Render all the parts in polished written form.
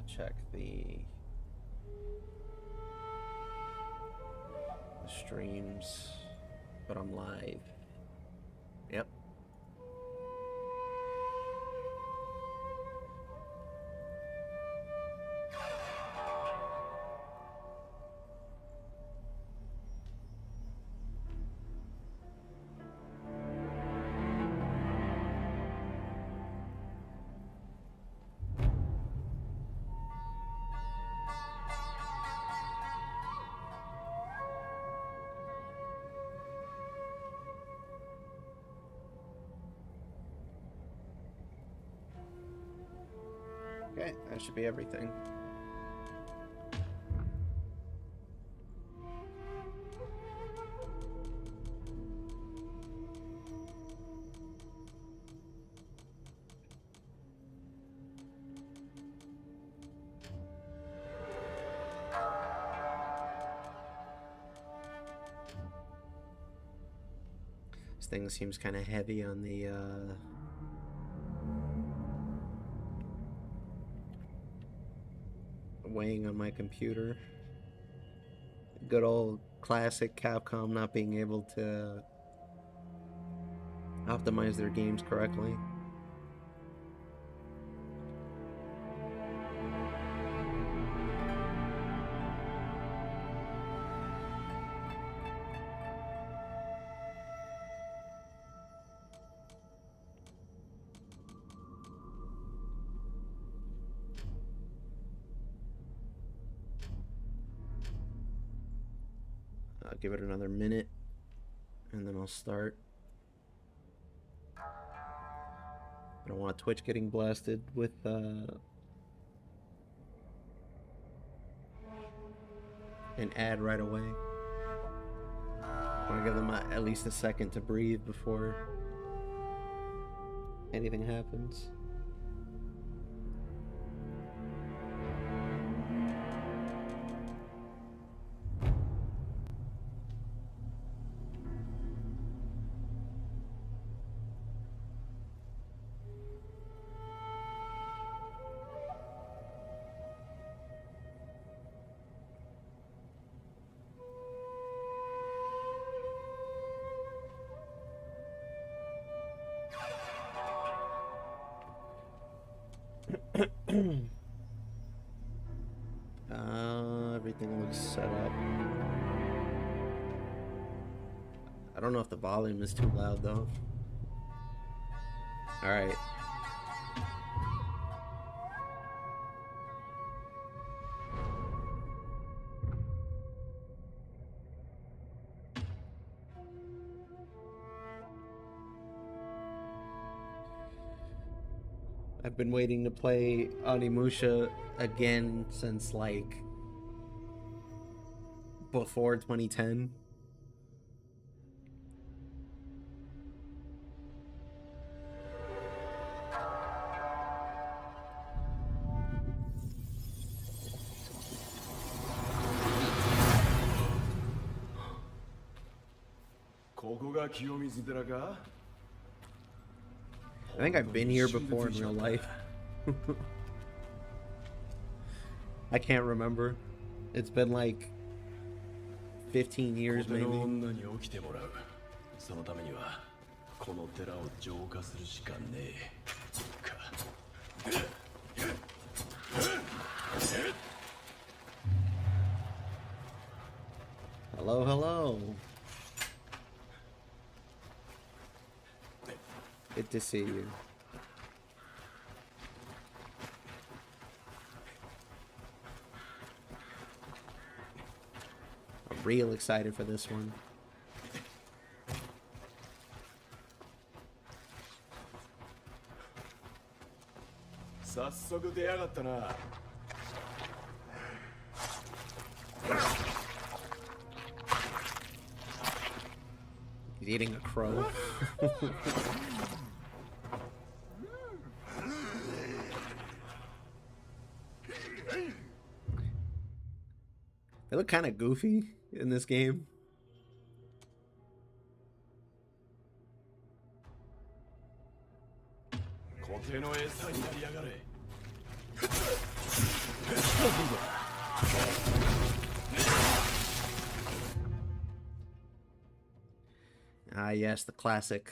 check the streams, but I'm live. Yep. Okay, that should be everything. This thing seems kind of heavy on the weighing on my computer. Good old classic Capcom not being able to optimize their games correctly. I'll give it another minute and then I'll start. I don't want Twitch getting blasted with an ad right away. I want to give them at least a second to breathe before anything happens. Everything looks set up. I don't know if the volume is too loud though. Alright. I've been waiting to play Onimusha again since like before 2010. I think I've been here before in real life. I can't remember. It's been like 15 years maybe. Hello, hello. Good to see you. I'm real excited for this one. He's eating a crow. They look kind of goofy in this game. Ah, yes, the classic.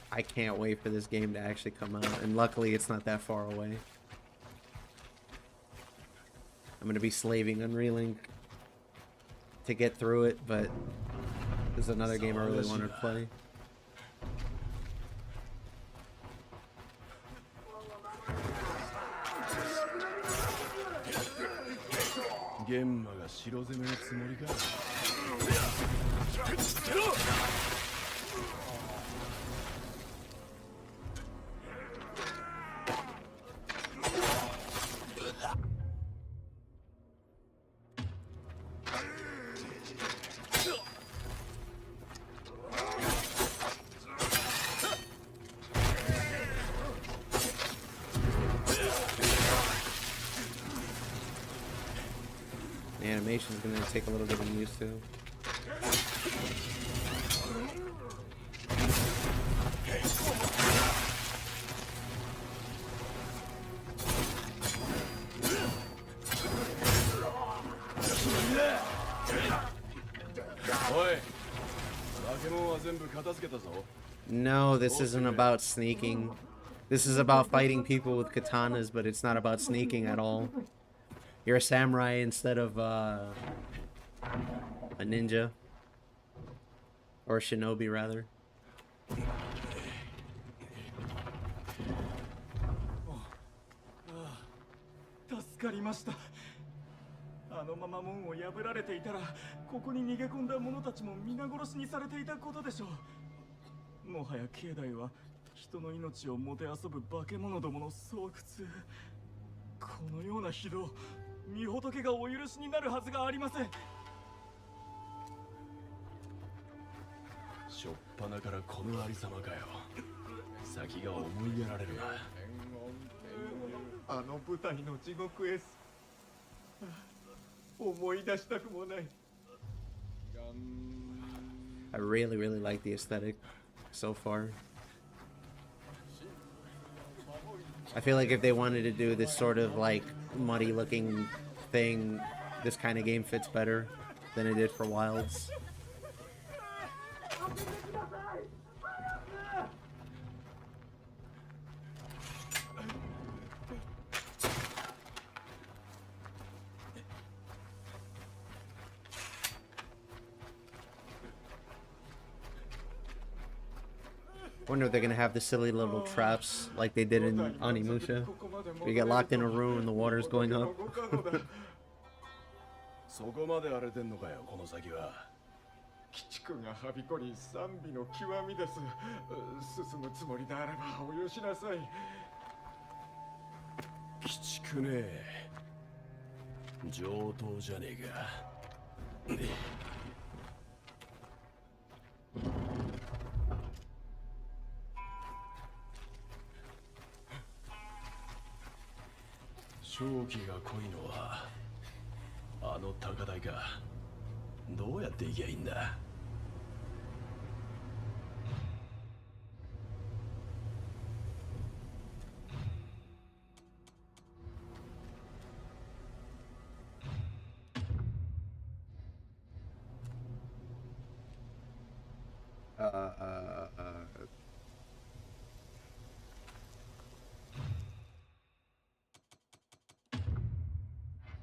I can't wait for this game to actually come out, and luckily it's not that far away. I'm gonna be slaving Unreeling to get through it, but there's another game I really want to play. The animation is going to take a little bit of used to. No, this isn't about sneaking. This is about fighting people with katanas, but it's not about sneaking at all. You're a samurai instead of a ninja. Or a shinobi, rather. 助かりました。あのまま門を破られていたら、ここに逃げ込んだ者たちも皆殺しにされていたことでしょう。もはや境内は人の命をもてあそぶ化け物どもの巣窟。このような非道、御仏がお許しになるはずがありません。しょっぱなからこのありさまかよ。先が思いやられるな。あの舞台の地獄絵。思い出したくもない。I really like the aesthetic so far. I feel like if they wanted to do this sort of like muddy looking thing, this kind of game fits better than it did for Wilds. I wonder if they're gonna have the silly little traps like they did in Onimusha. Where you get locked in a room and the water's going up. そこまで荒れてんのかよ、この先は。鬼畜がはびこり、賛美の極みです。進むつもりであればおよしなさい。鬼畜ね。上等じゃねえか。正気が濃いのはあの高台か。どうやって行きゃいいんだ。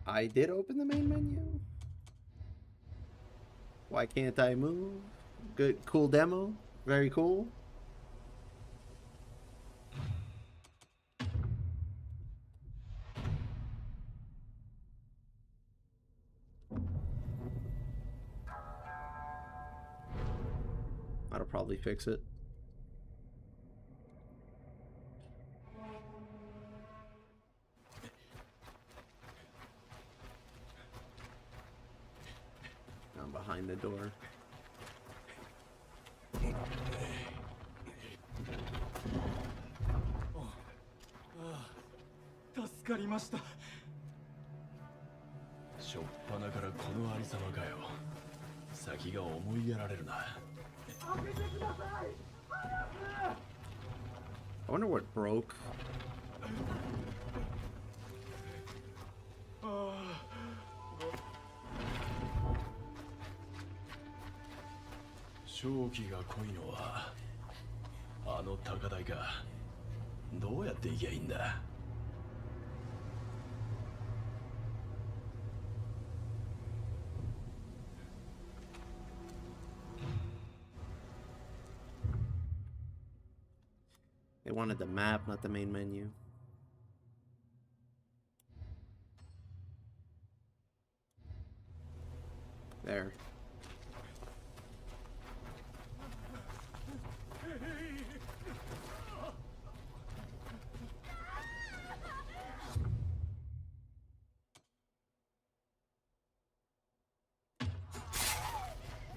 I did open the main menu. Why can't I move? Good, cool demo. Very cool. That'll probably fix it. I'm behind the door. なからこのありさまかよ。先が思いやられるな。 I wonder what broke. 正気が濃いのはあの高台か。どうやって行きゃいいんだ。 They wanted the map, not the main menu. There.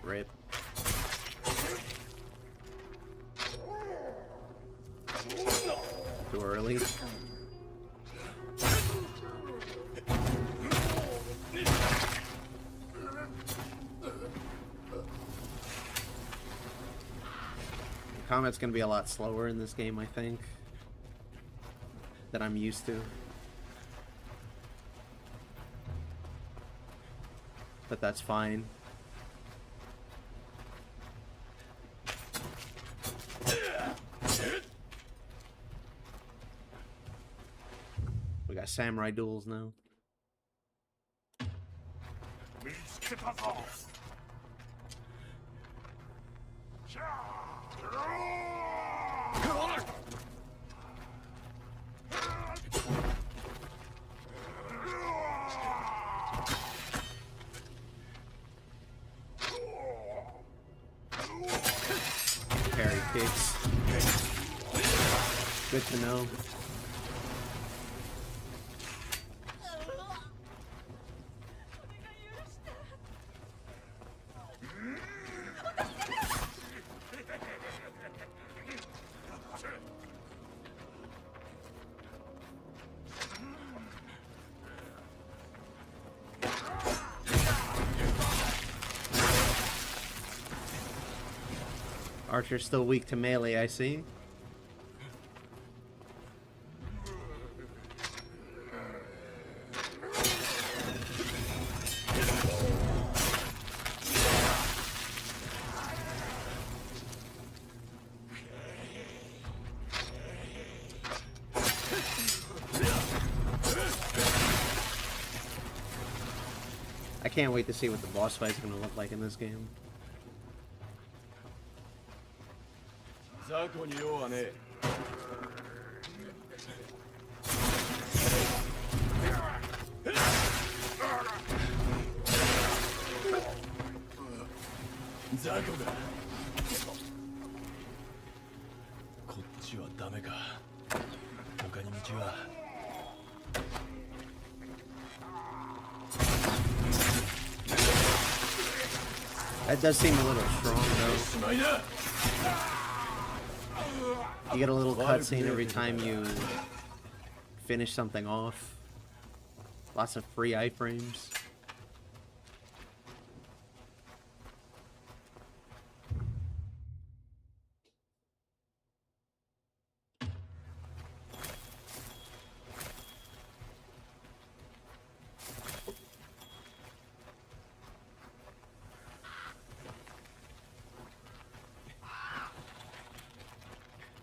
Rip. Too early. Combat's gonna be a lot slower in this game, I think, than I'm used to. But that's fine. We got samurai duels now. Parry kicks. Good to know. Archer's still weak to melee, I see. I can't wait to see what the boss fight's gonna look like in this game. 雑魚に用はねえ。雑魚がこっちはダメか。他に道は。 That does seem a little strong, though. You get a little cutscene every time you finish something off. Lots of free iframes.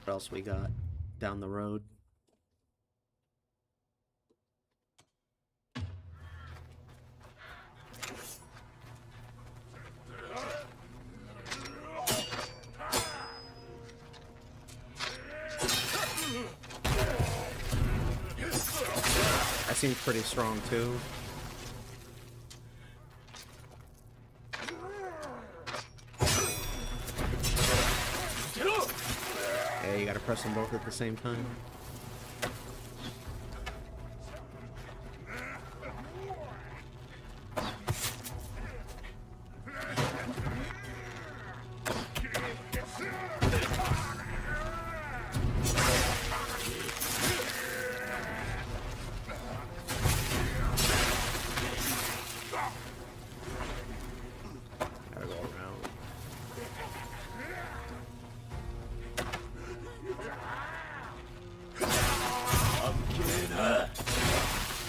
What else we got down the road? That seems pretty strong too. Yeah, you gotta press them both at the same time.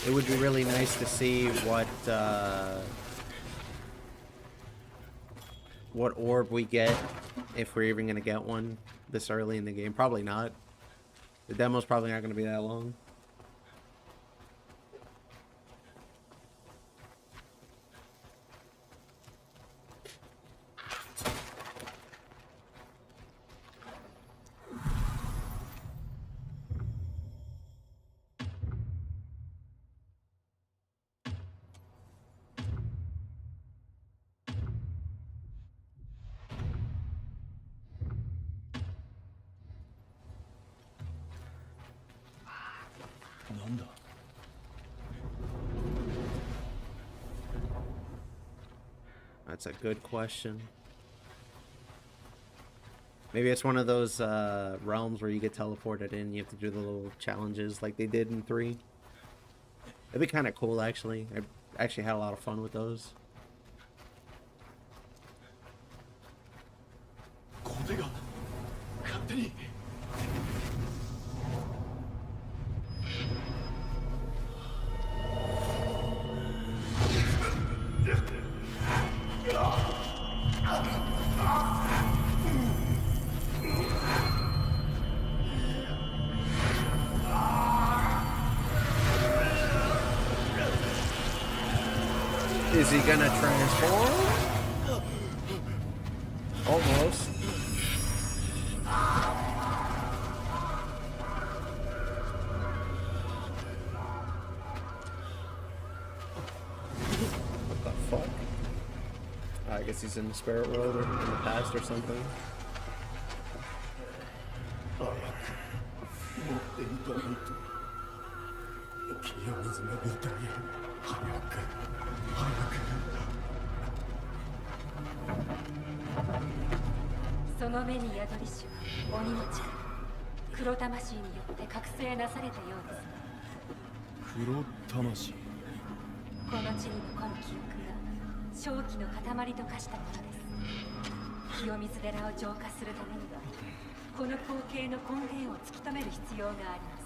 It would be really nice to see what orb we get, if we're even gonna get one this early in the game. Probably not. The demo's probably not gonna be that long. That's a good question. Maybe it's one of those realms where you get teleported in. You have to do the little challenges like they did in 3. It'd be kind of cool, actually. I actually had a lot of fun with those. Is he gonna transform? Almost. What the fuck? I guess he's in the spirit world or in the past or something.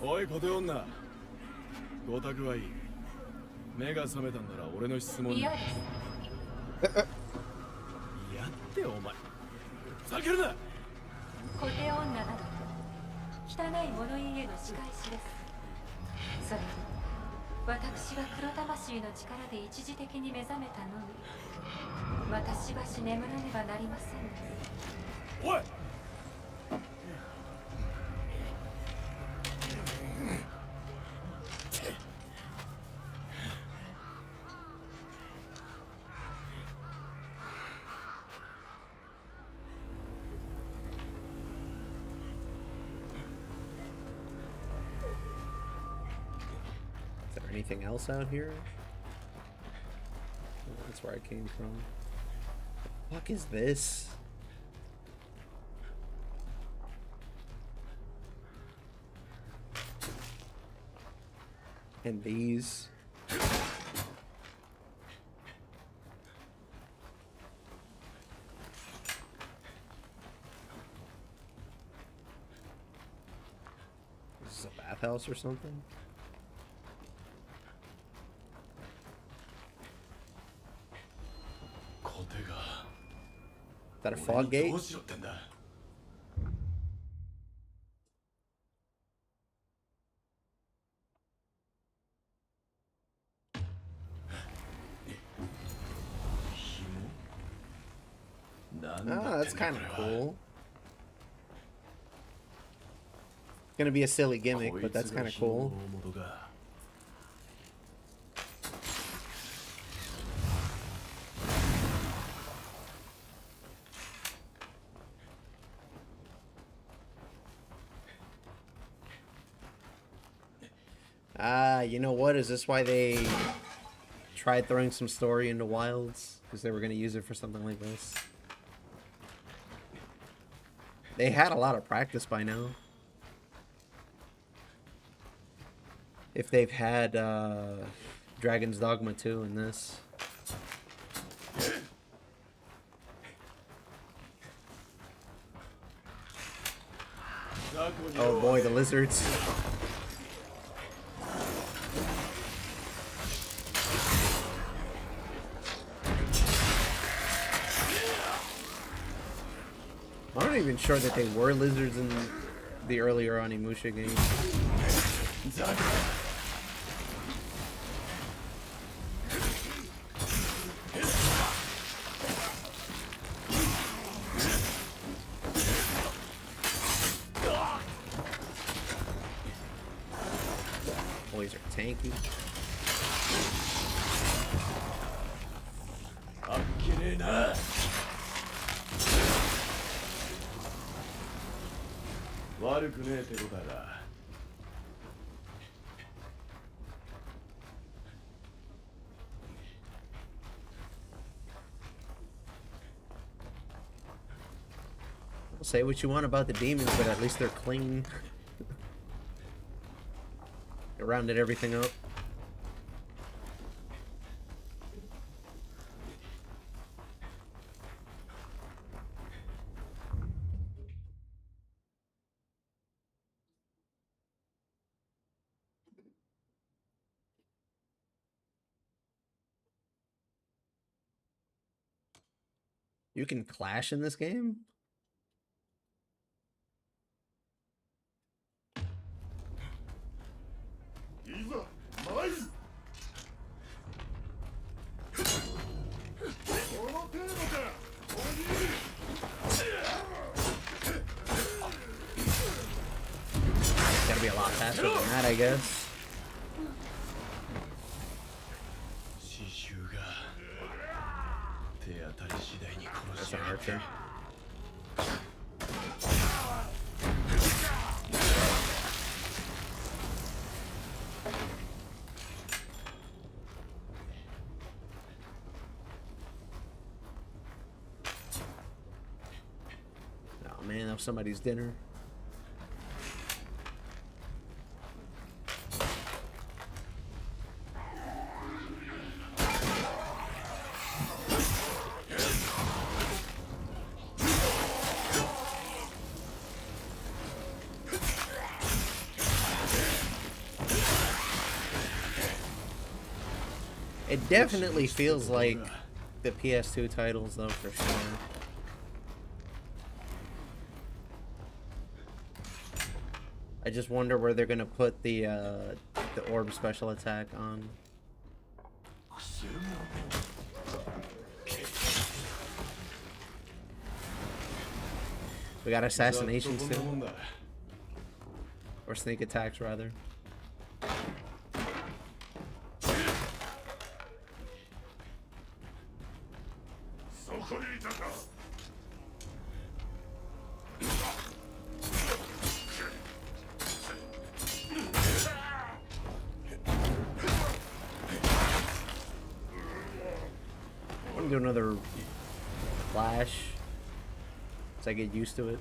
おいコテ女、ごたくはいい。目が覚めたんなら俺の質問に。嫌です。嫌ってお前。ふざけるな。コテ女など汚い物言いへの仕返しです。それに私は黒魂の力で一時的に目覚めたのに、私はし眠らねばなりません。おい。Anything else out here? Oh, that's where I came from. The fuck is this? And these. This is a bathhouse or something? Is that a fog gate? Ah, that's kind of cool. It's gonna be a silly gimmick, but that's kind of cool. Ah, you know what? Is this why they tried throwing some story into Wilds? Because they were going to use it for something like this. They had a lot of practice by now. If they've had Dragon's Dogma 2 in this. Oh boy, the lizards. even sure that they were lizards in the earlier Onimusha games. Boys are tanky. Say what you want about the demons, but at least they're clean. They rounded everything up. You can clash in this game? Gotta be a lot faster than that, I guess. That's an archer. Oh man, that was somebody's dinner. It definitely feels like the PS2 titles, though, for sure. I just wonder where they're gonna put the orb special attack on. We got assassinations too, or sneak attacks rather. I'm gonna do another flash as I get used to it.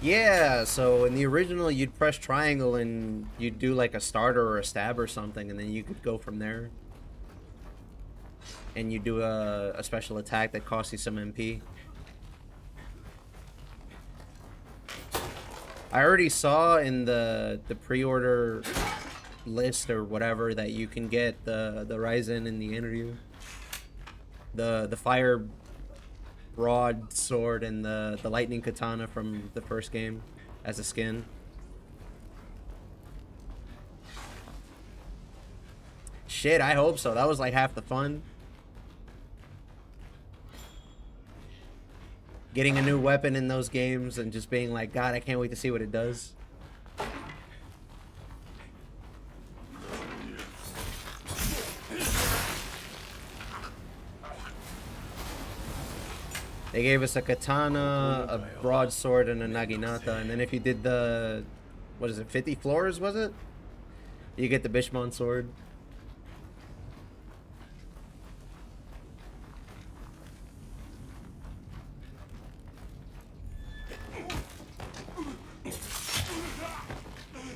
Yeah, so in the original you'd press triangle and you'd do like a starter or a stab or something, and then you could go from there. And you do a special attack that costs you some MP. I already saw in the pre-order list or whatever that you can get the Ryzen in the interview. The fire broadsword and the lightning katana from the first game as a skin. Shit, I hope so. That was like half the fun. Getting a new weapon in those games and just being like, God, I can't wait to see what it does. They gave us a katana, a broadsword, and a naginata, and then if you did the, what is it, 50 floors, was it? You get the Bishmon sword.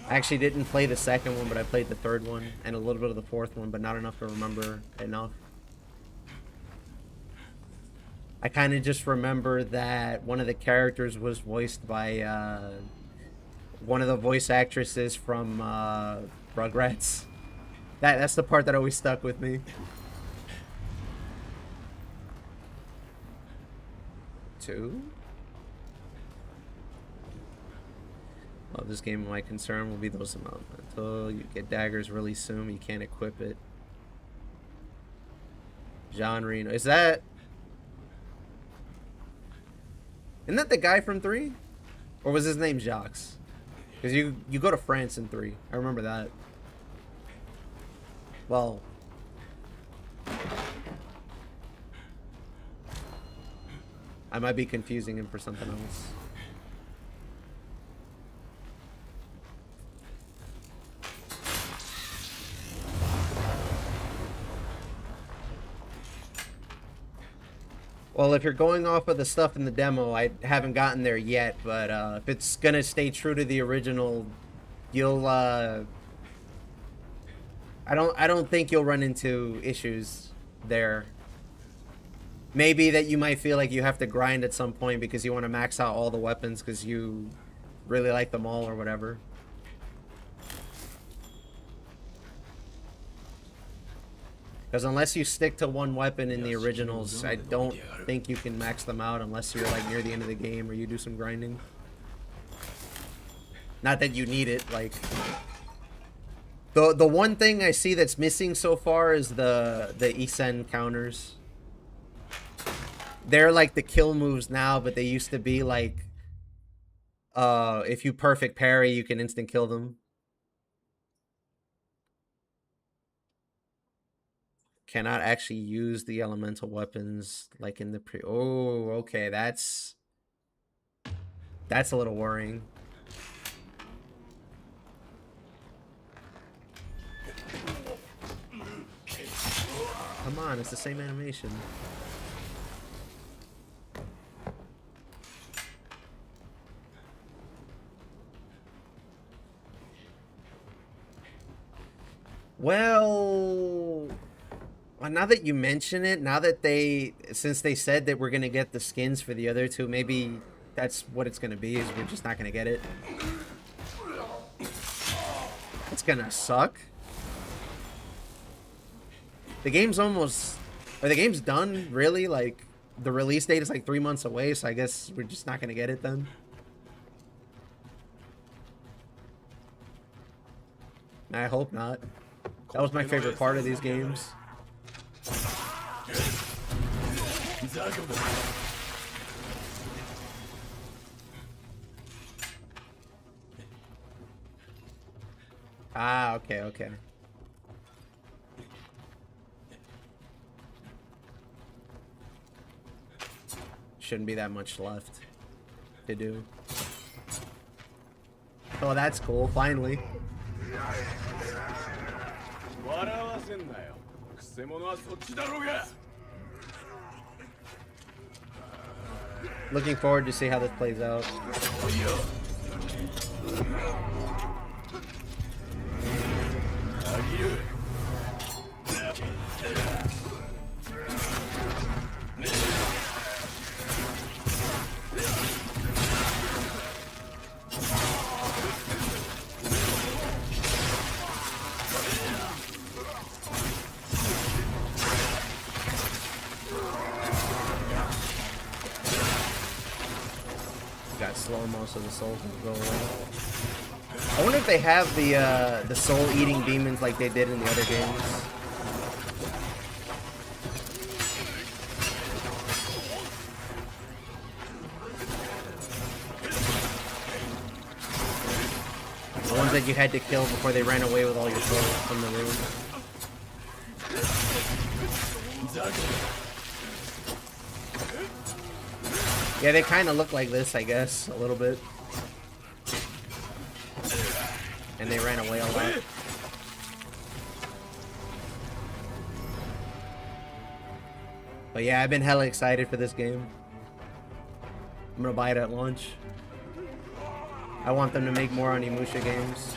I actually didn't play the second one, but I played the third one and a little bit of the fourth one, but not enough to remember enough. I kind of just remember that one of the characters was voiced by one of the voice actresses from Rugrats. That's the part that always stuck with me. Two? Well, this game, my concern will be those elemental. You get daggers really soon, you can't equip it. Genre, is that... Isn't that the guy from 3? Or was his name Jacques? Because you go to France in 3. I remember that. Well... I might be confusing him for something else. Well, if you're going off of the stuff in the demo, I haven't gotten there yet, but if it's gonna stay true to the original, you'll I don't think you'll run into issues there. Maybe that you might feel like you have to grind at some point because you want to max out all the weapons because you really like them all or whatever. Because unless you stick to one weapon in the originals, I don't think you can max them out unless you're like near the end of the game or you do some grinding. Not that you need it, like... The one thing I see that's missing so far is the Isen counters. They're like the kill moves now, but they used to be like... if you perfect parry, you can instant kill them. Cannot actually use the elemental weapons like in the pre... Oh, okay, that's a little worrying. Come on, it's the same animation. Well, now that you mention it, now that since they said that we're gonna get the skins for the other two, maybe that's what it's gonna be, is we're just not gonna get it. It's gonna suck. The game's almost... Or the game's done, really? Like, the release date is like 3 months away, so I guess we're just not gonna get it then. I hope not. That was my favorite part of these games. Ah, okay, okay. Shouldn't be that much left to do. Oh, that's cool, finally. Looking forward to see how this plays out. Got slow-mo so the soul can go away. I wonder if they have the soul-eating demons like they did in the other games. The ones that you had to kill before they ran away with all your souls from the room. Yeah, they kind of look like this, I guess, a little bit. And they ran away a lot. But yeah, I've been hella excited for this game. I'm gonna buy it at launch. I want them to make more Onimusha games.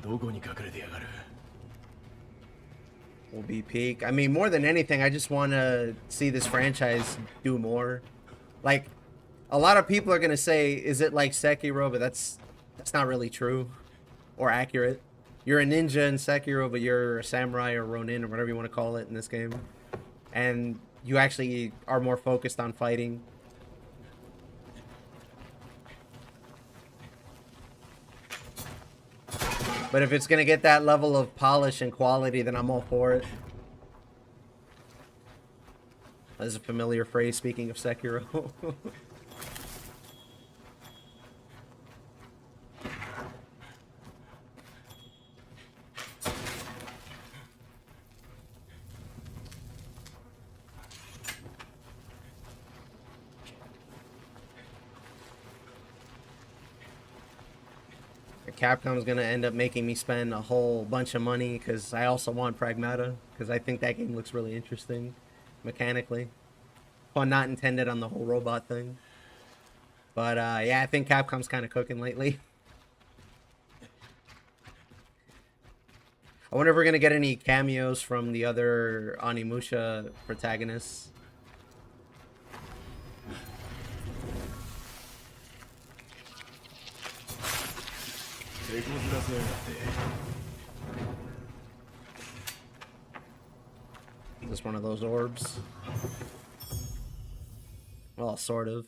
どこに隠れてやがる。 Will be peak. I mean, more than anything, I just want to see this franchise do more. Like, a lot of people are gonna say, "Is it like Sekiro?" But that's not really true or accurate. You're a ninja in Sekiro, but you're a samurai or Ronin or whatever you want to call it in this game, and you actually are more focused on fighting. But if it's gonna get that level of polish and quality, then I'm all for it. That's a familiar phrase, speaking of Sekiro. Capcom's gonna end up making me spend a whole bunch of money because I also want Pragmata, because I think that game looks really interesting mechanically. Well, not intended on the whole robot thing. But yeah, I think Capcom's kind of cooking lately. I wonder if we're gonna get any cameos from the other Onimusha protagonists. Just one of those orbs. Well, sort of.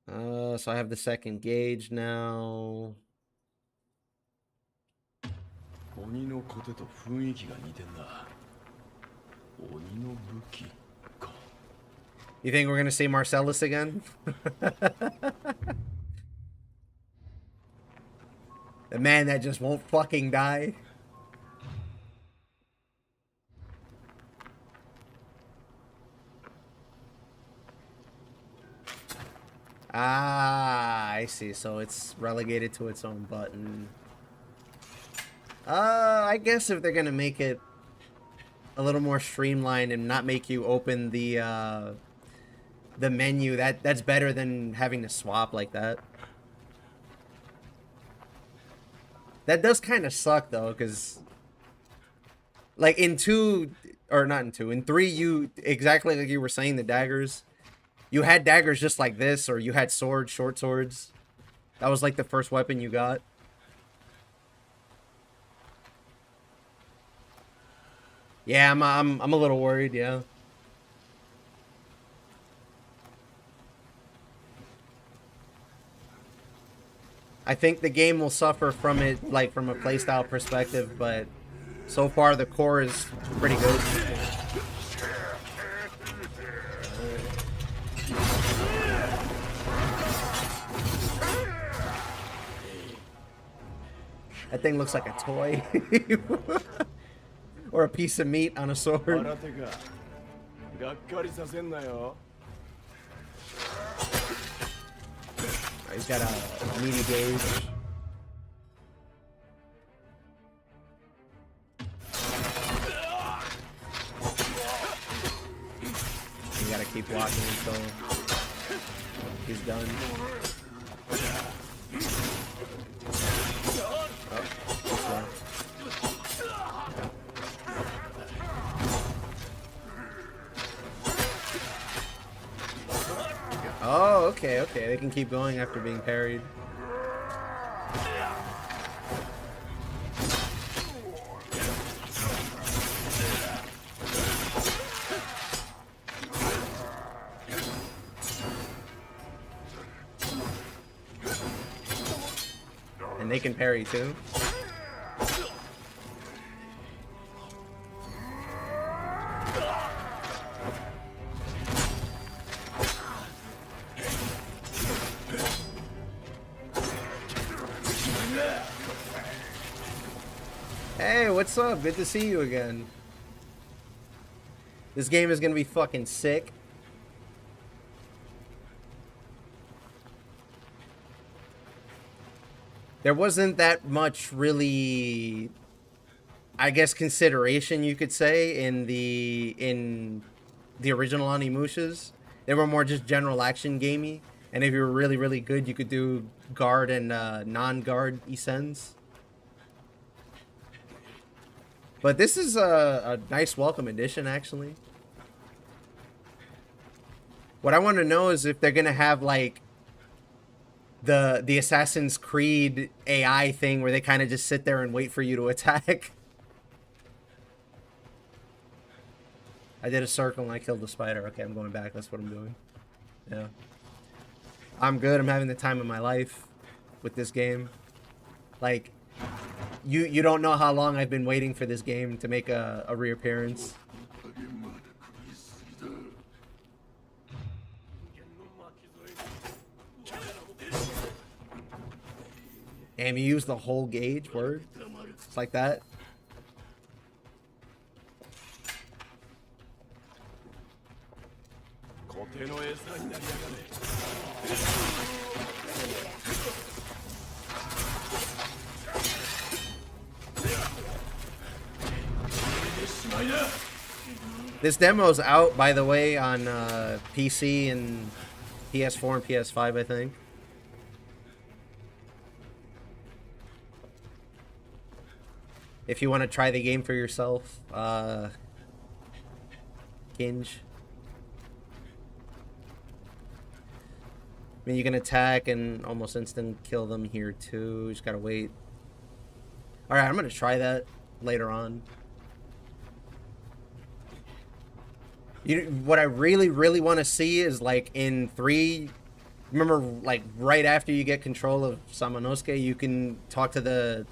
So I have the second gauge now. 鬼のコテと雰囲気が似てんな。鬼の武器か。 You think we're gonna see Marcellus again? The man that just won't fucking die. Ah, I see. So it's relegated to its own button. I guess if they're gonna make it a little more streamlined and not make you open the menu, that's better than having to swap like that. That does kind of suck though, because like in 2, or not in 2, in 3, you exactly like you were saying, the daggers, you had daggers just like this, or you had swords, short swords. That was like the first weapon you got. Yeah, I'm a little worried, yeah. I think the game will suffer from it, like from a playstyle perspective, but so far the core is pretty good. That thing looks like a toy. Or a piece of meat on a sword. He's got a meaty gauge. You gotta keep walking until he's done. Oh, okay, okay. They can keep going after being parried. And they can parry too. Hey, what's up? Good to see you again. This game is gonna be fucking sick. There wasn't that much really I guess, consideration, you could say, in the original Onimushas. They were more just general action gamey, and if you were really, really good, you could do guard and non-guard Isens. But this is a nice welcome addition, actually. What I want to know is if they're gonna have like the Assassin's Creed AI thing where they kind of just sit there and wait for you to attack. I did a circle and I killed the spider. Okay, I'm going back. That's what I'm doing. Yeah. I'm good. I'm having the time of my life with this game. Like, you don't know how long I've been waiting for this game to make a reappearance. Damn, you used the whole gauge? Word? It's like that? This demo's out, by the way, on PC and PS4 and PS5, I think. If you want to try the game for yourself, Kinge. I mean, you can attack and almost instant kill them here too. You just gotta wait. Alright, I'm gonna try that later on. What I really, really want to see is, like, in 3... Remember, like, right after you get control of Samanosuke, you can talk to the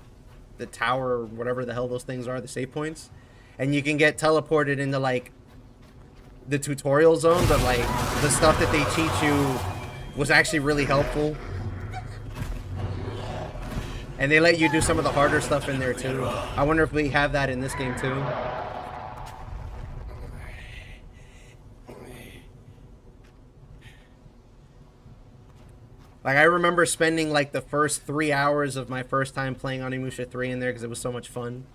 tower or whatever the hell those things are, the save points. And you can get teleported into, like, the tutorial zone, but, like, the stuff that they teach you was actually really helpful. And they let you do some of the harder stuff in there, too. I wonder if we have that in this game, too. Like, I remember spending, like, the first 3 hours of my first time playing Onimusha 3 in there because it was so much fun.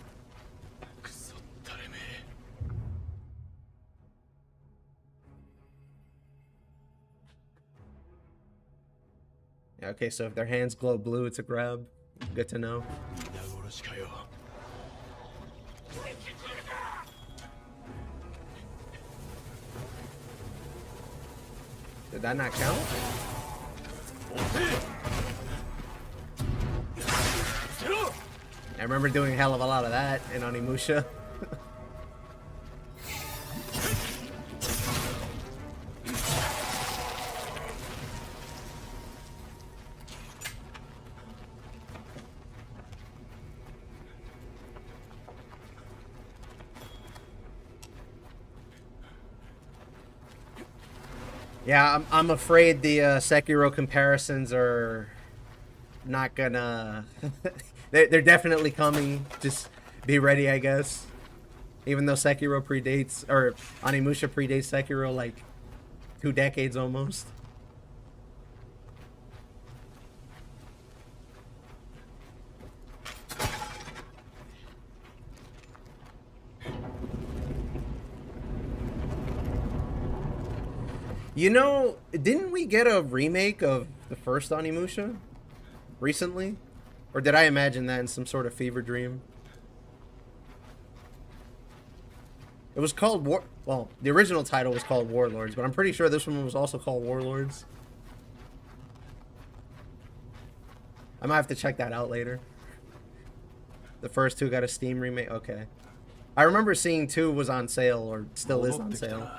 Yeah, okay, so if their hands glow blue, it's a grab. Good to know. Did that not count? I remember doing a hell of a lot of that in Onimusha. Yeah, I'm afraid the Sekiro comparisons are not gonna... they're definitely coming. Just be ready, I guess. Even though Sekiro predates... Or Onimusha predates Sekiro like 2 decades almost. You know, didn't we get a remake of the first Onimusha recently? Or did I imagine that in some sort of fever dream? It was called Well, the original title was called Warlords, but I'm pretty sure this one was also called Warlords. I might have to check that out later. The first 2 got a Steam remake. Okay. I remember seeing 2 was on sale, or still is on sale.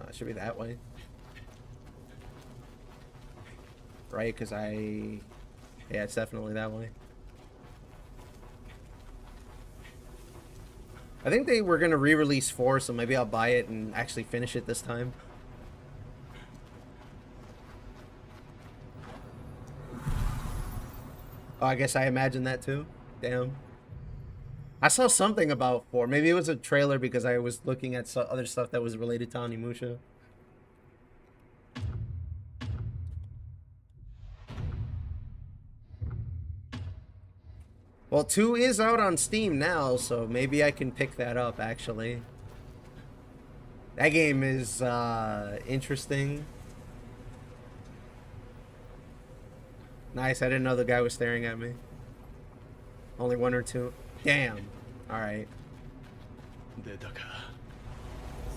It should be that way. Right, because yeah, it's definitely that way. I think they were going to re-release 4, so maybe I'll buy it and actually finish it this time. Oh, I guess I imagined that too. Damn. I saw something about 4. Maybe it was a trailer because I was looking at other stuff that was related to Onimusha. Well, 2 is out on Steam now, so maybe I can pick that up, actually. That game is interesting. Nice, I didn't know the guy was staring at me. Only 1 or 2. Damn. Alright. 出たか。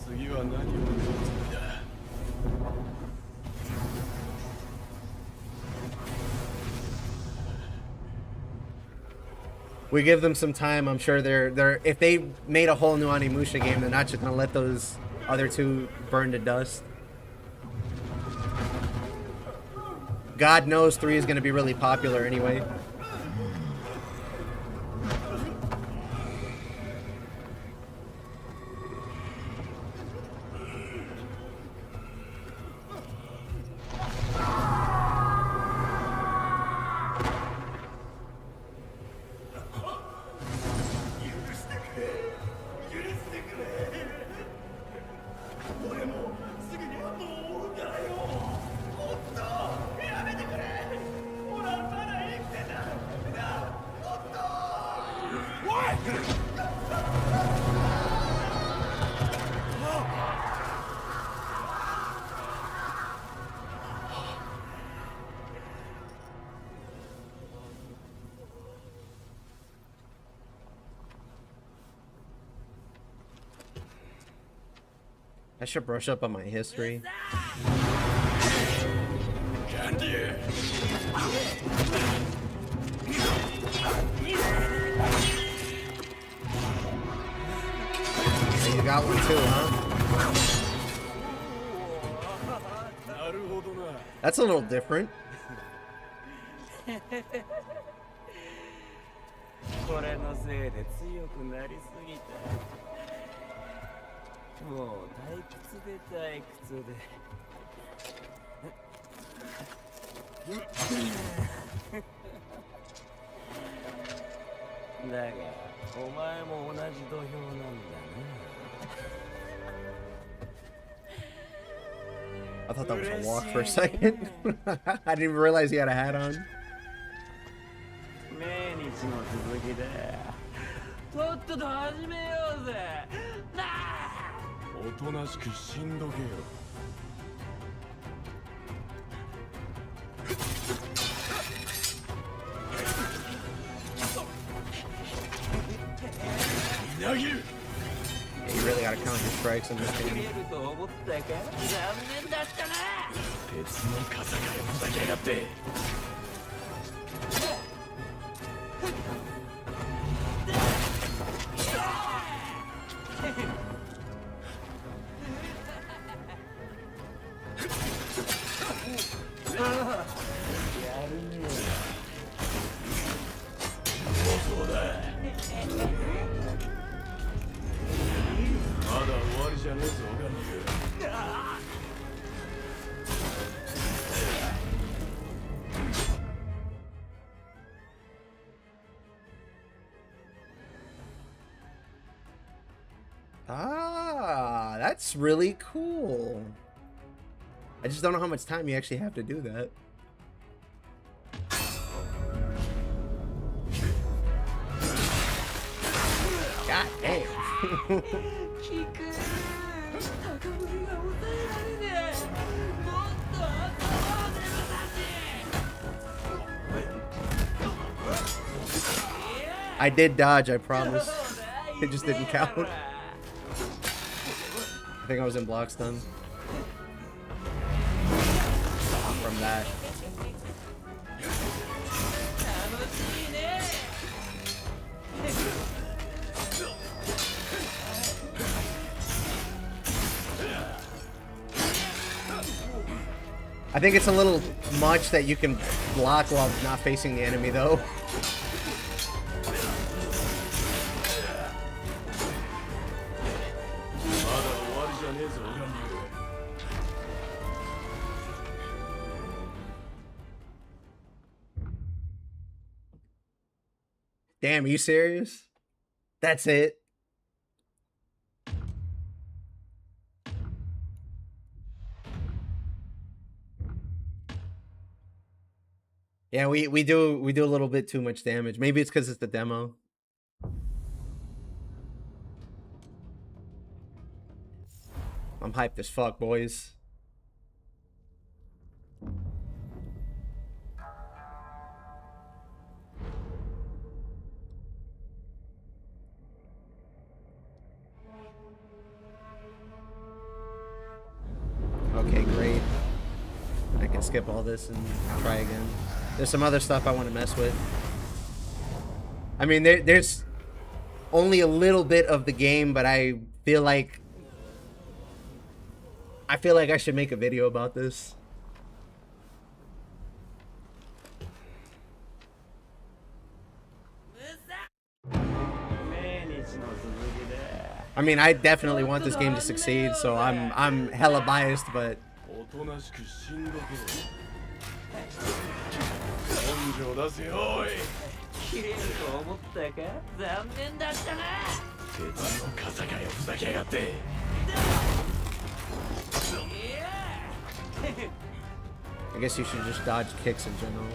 次は何を見るつもりだ。We give them some time. I'm sure they're if they made a whole new Onimusha game, they're not just gonna let those other 2 burn to dust. God knows 3 is gonna be really popular anyway. I should brush up on my history. You got one too, huh? That's a little different. これのせいで強くなりすぎた。もう退屈で退屈で。だがお前も同じ土俵なんだな。I thought that was a walk for a second. I didn't even realize he had a hat on. 命日の続きだ。とっとと始めようぜ。なあ。おとなしく死んどけよ。Yeah, you really gotta count your strikes in this game. 鉄の傘がふざけやがって。Ah, that's really cool. I just don't know how much time you actually have to do that. God damn. I did dodge, I promise. It just didn't count. I think I was in block stun. From that. I think it's a little much that you can block while not facing the enemy though. Damn, are you serious? That's it? Yeah, we do a little bit too much damage. Maybe it's because it's the demo. I'm hyped as fuck, boys. Okay, great. I can skip all this and try again. There's some other stuff I want to mess with. I mean, there's only a little bit of the game, but I feel like I should make a video about this. I mean, I definitely want this game to succeed, so I'm hella biased, but I guess you should just dodge kicks in general.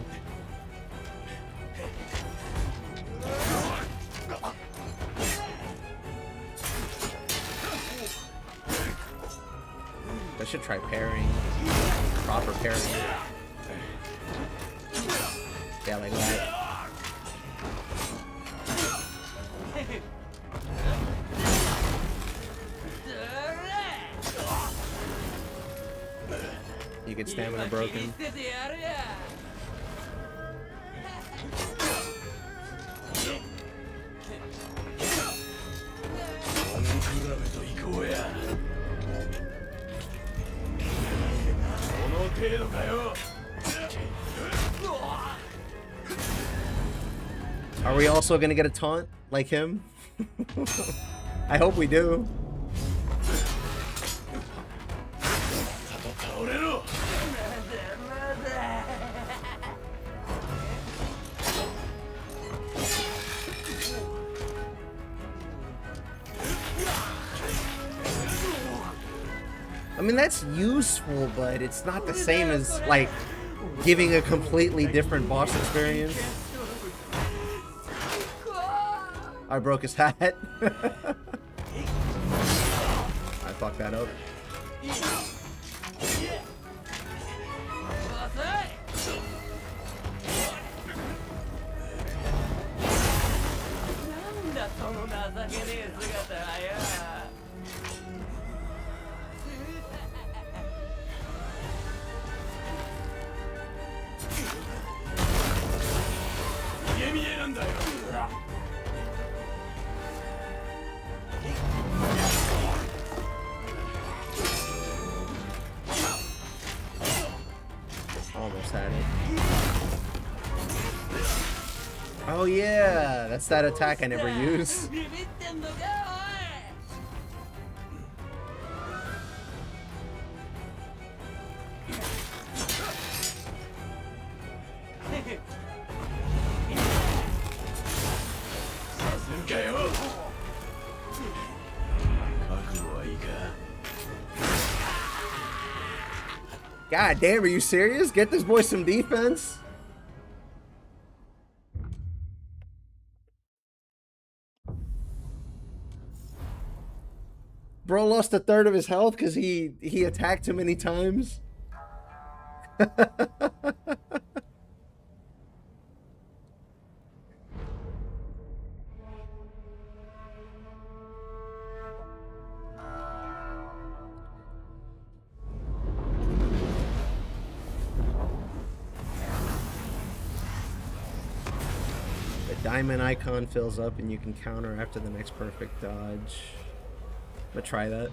I should try parrying. Proper parrying. Yeah, like that. You get stamina broken. Are we also gonna get a taunt like him? I hope we do. I mean, that's useful, but it's not the same as, like, giving a completely different boss experience. I broke his hat. I fucked that up. Almost had it. Oh yeah, that's that attack I never use. God damn, are you serious? Get this boy some defense. Bro lost a third of his health because he attacked too many times. Diamond icon fills up and you can counter after the next perfect dodge. I'm gonna try that.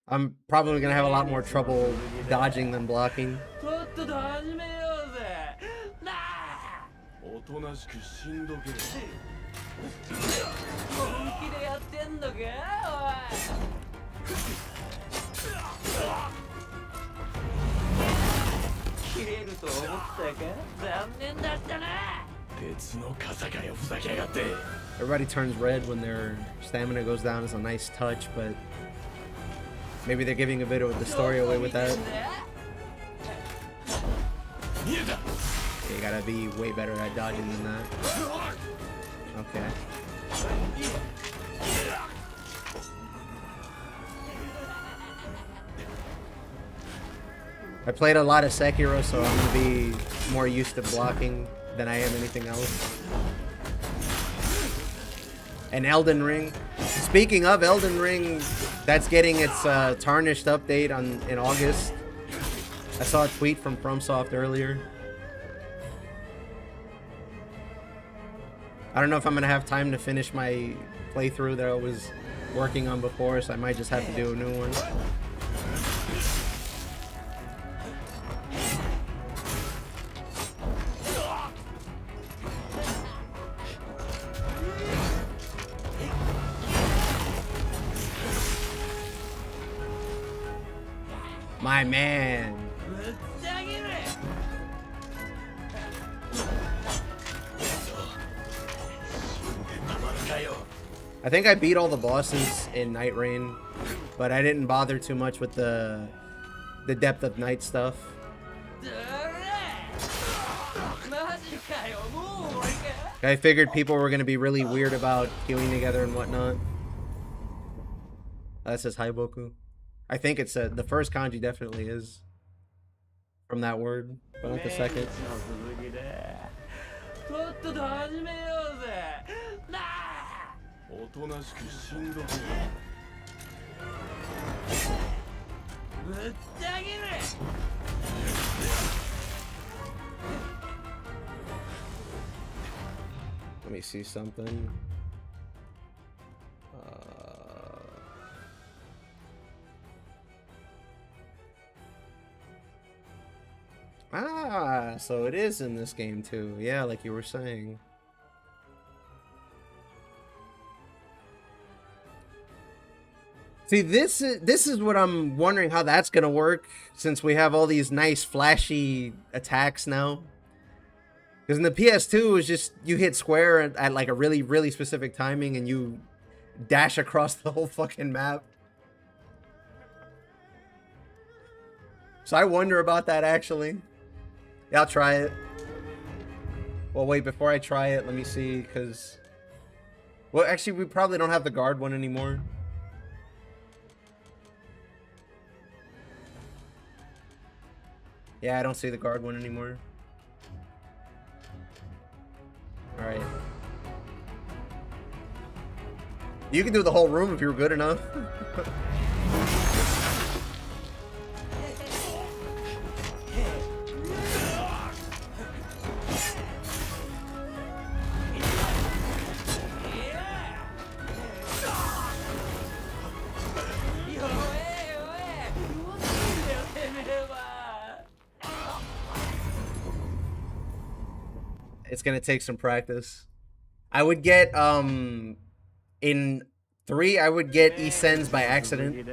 I'm probably gonna have a lot more trouble dodging than blocking. Everybody turns red when their stamina goes down. It's a nice touch, but Maybe they're giving a bit of the story away with that. You gotta be way better at dodging than that. Okay. I played a lot of Sekiro, so I'm gonna be more used to blocking than I am anything else. And Elden Ring. Speaking of Elden Ring, that's getting its tarnished update in August. I saw a tweet from FromSoft earlier. I don't know if I'm gonna have time to finish my playthrough that I was working on before, so I might just have to do a new one. My man. I think I beat all the bosses in Night Rain, but I didn't bother too much with the depth of night stuff. I figured people were gonna be really weird about queuing together and whatnot. That says Haiboku. I think it's the first kanji definitely is from that word, but not the second. Let me see something. So it is in this game too. Yeah, like you were saying. See, this is what I'm wondering how that's gonna work, since we have all these nice flashy attacks now. Because in the PS2, it was just you hit square at like a really specific timing and you dash across the whole fucking map. So I wonder about that actually. Yeah, I'll try it. Well, wait, before I try it, let me see, because... Well, actually, we probably don't have the guard one anymore. Yeah, I don't see the guard one anymore. Alright. You can do the whole room if you were good enough. It's gonna take some practice. I would get in 3 I would get Isens by accident.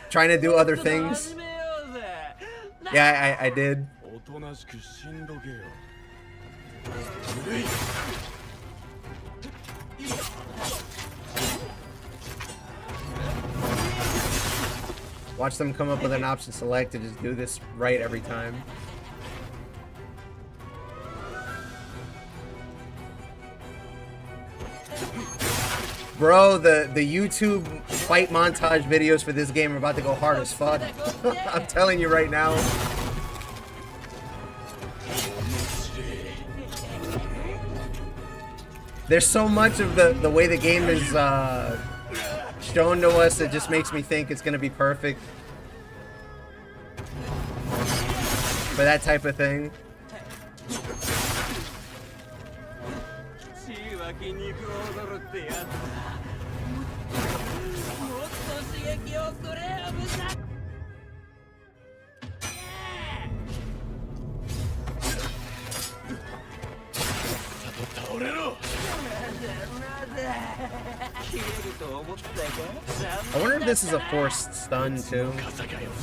Trying to do other things. Yeah, I did. Watch them come up with an option select to just do this right every time. Bro, the YouTube fight montage videos for this game are about to go hard as fuck. I'm telling you right now. There's so much of the way the game is shown to us, it just makes me think it's gonna be perfect for that type of thing. I wonder if this is a forced stun too,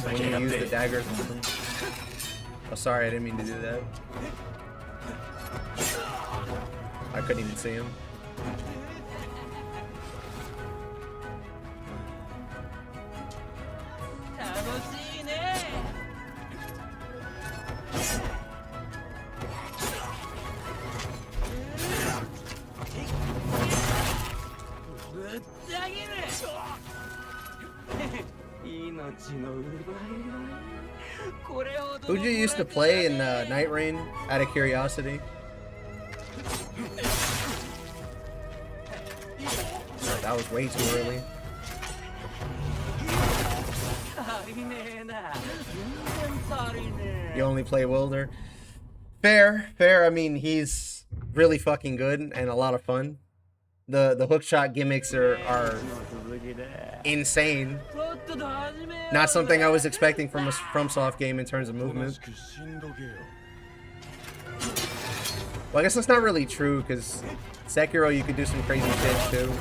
when you use the daggers on them. Oh, sorry, I didn't mean to do that. I couldn't even see him. Who'd you used to play in Night Rain, out of curiosity? Oh, that was way too early. You only play Wilder? Fair, fair. I mean, he's really fucking good and a lot of fun. The hookshot gimmicks are insane. Not something I was expecting from a FromSoft game in terms of movement. Well, I guess that's not really true, because Sekiro you could do some crazy shit too.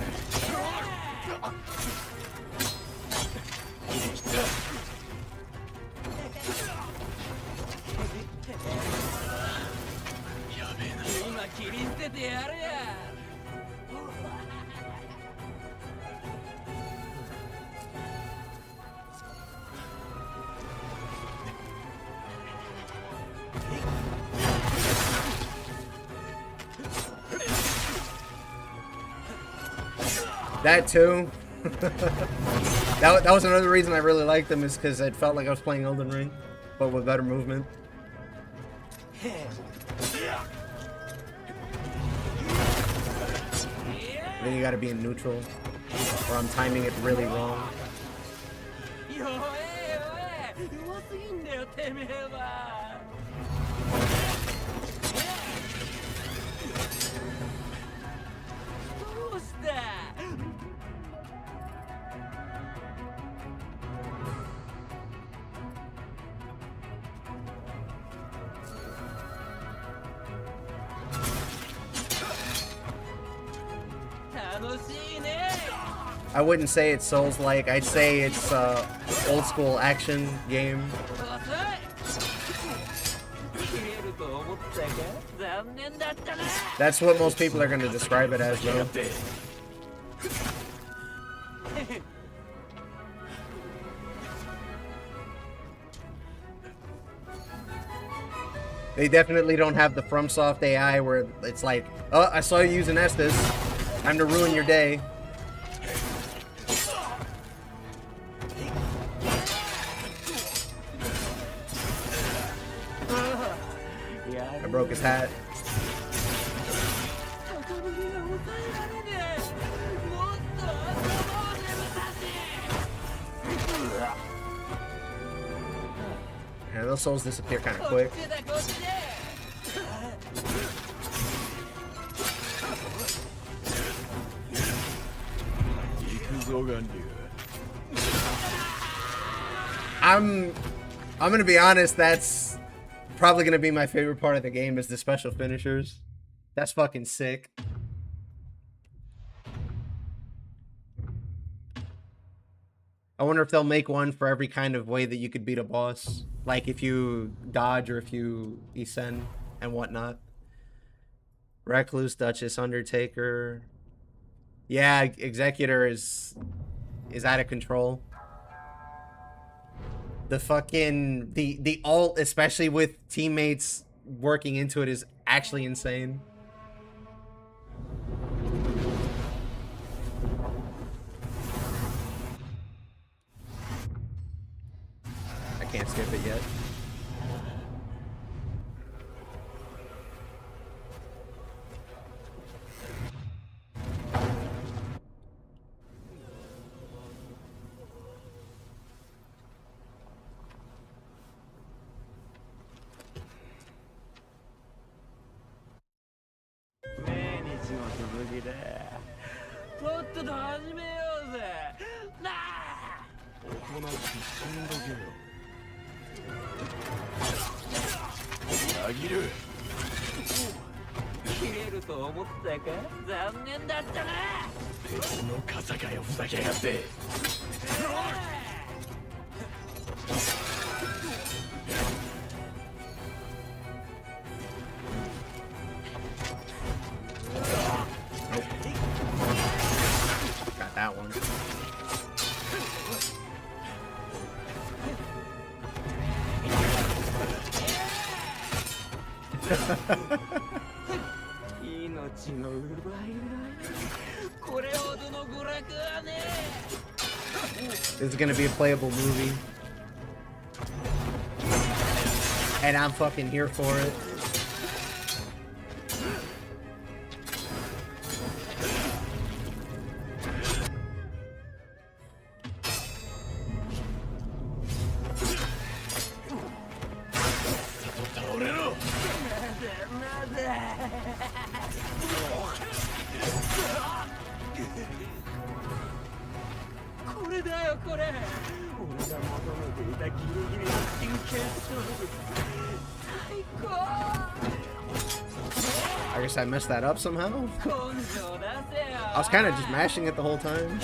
That too. that was another reason I really liked them, is because it felt like I was playing Elden Ring, but with better movement. Then you gotta be in neutral, or I'm timing it really wrong. I wouldn't say it's Souls-like. I'd say it's old school action game. That's what most people are going to describe it as, though. They definitely don't have the FromSoft AI where it's like, oh, I saw you using Estus. Time to ruin your day. I broke his hat. Yeah, those souls disappear kind of quick. I'm gonna be honest, that's probably gonna be my favorite part of the game, is the special finishers. That's fucking sick. I wonder if they'll make one for every kind of way that you could beat a boss. Like if you dodge or if you ascend and whatnot. Recluse, Duchess, Undertaker. Yeah, Executor is out of control. The fucking the ult, especially with teammates working into it, is actually insane. I can't skip it yet. Got that one. This is gonna be a playable movie. And I'm fucking here for it. I guess I messed that up somehow. I was kind of just mashing it the whole time.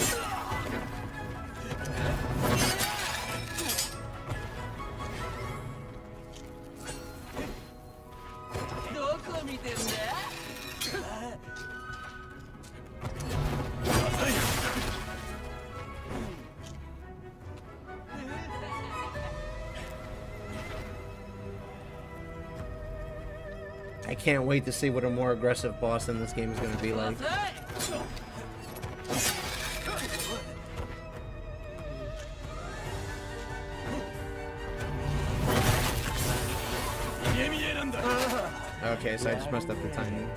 I can't wait to see what a more aggressive boss in this game is going to be like. Okay, so I just messed up the timing.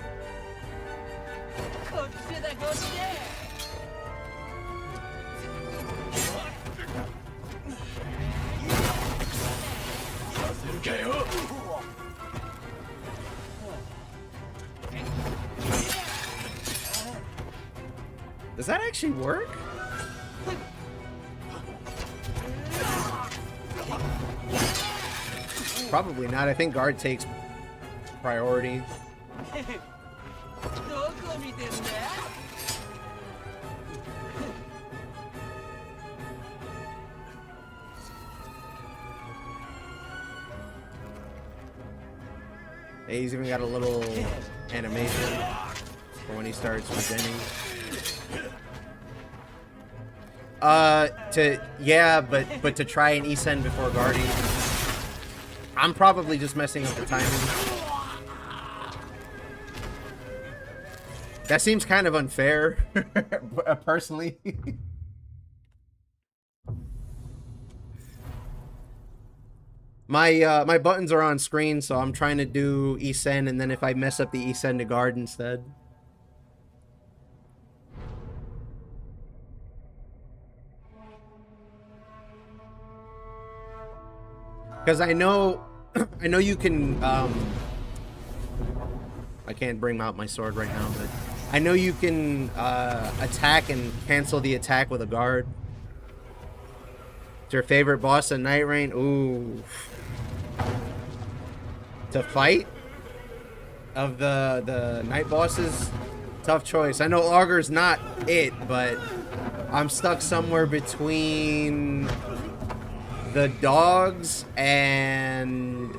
Does that actually work? Probably not. I think guard takes priority. Hey, he's even got a little animation for when he starts regenerating. But to try and Isen before guarding. I'm probably just messing up the timing. That seems kind of unfair, personally. My buttons are on screen, so I'm trying to do Isen, and then if I mess up the Isen to guard instead. Because I know you can, I can't bring out my sword right now, but I know you can attack and cancel the attack with a guard. It's your favorite boss in Night Rain? Ooh. To fight? Of the night bosses? Tough choice. I know Augur's not it, but I'm stuck somewhere between the dogs and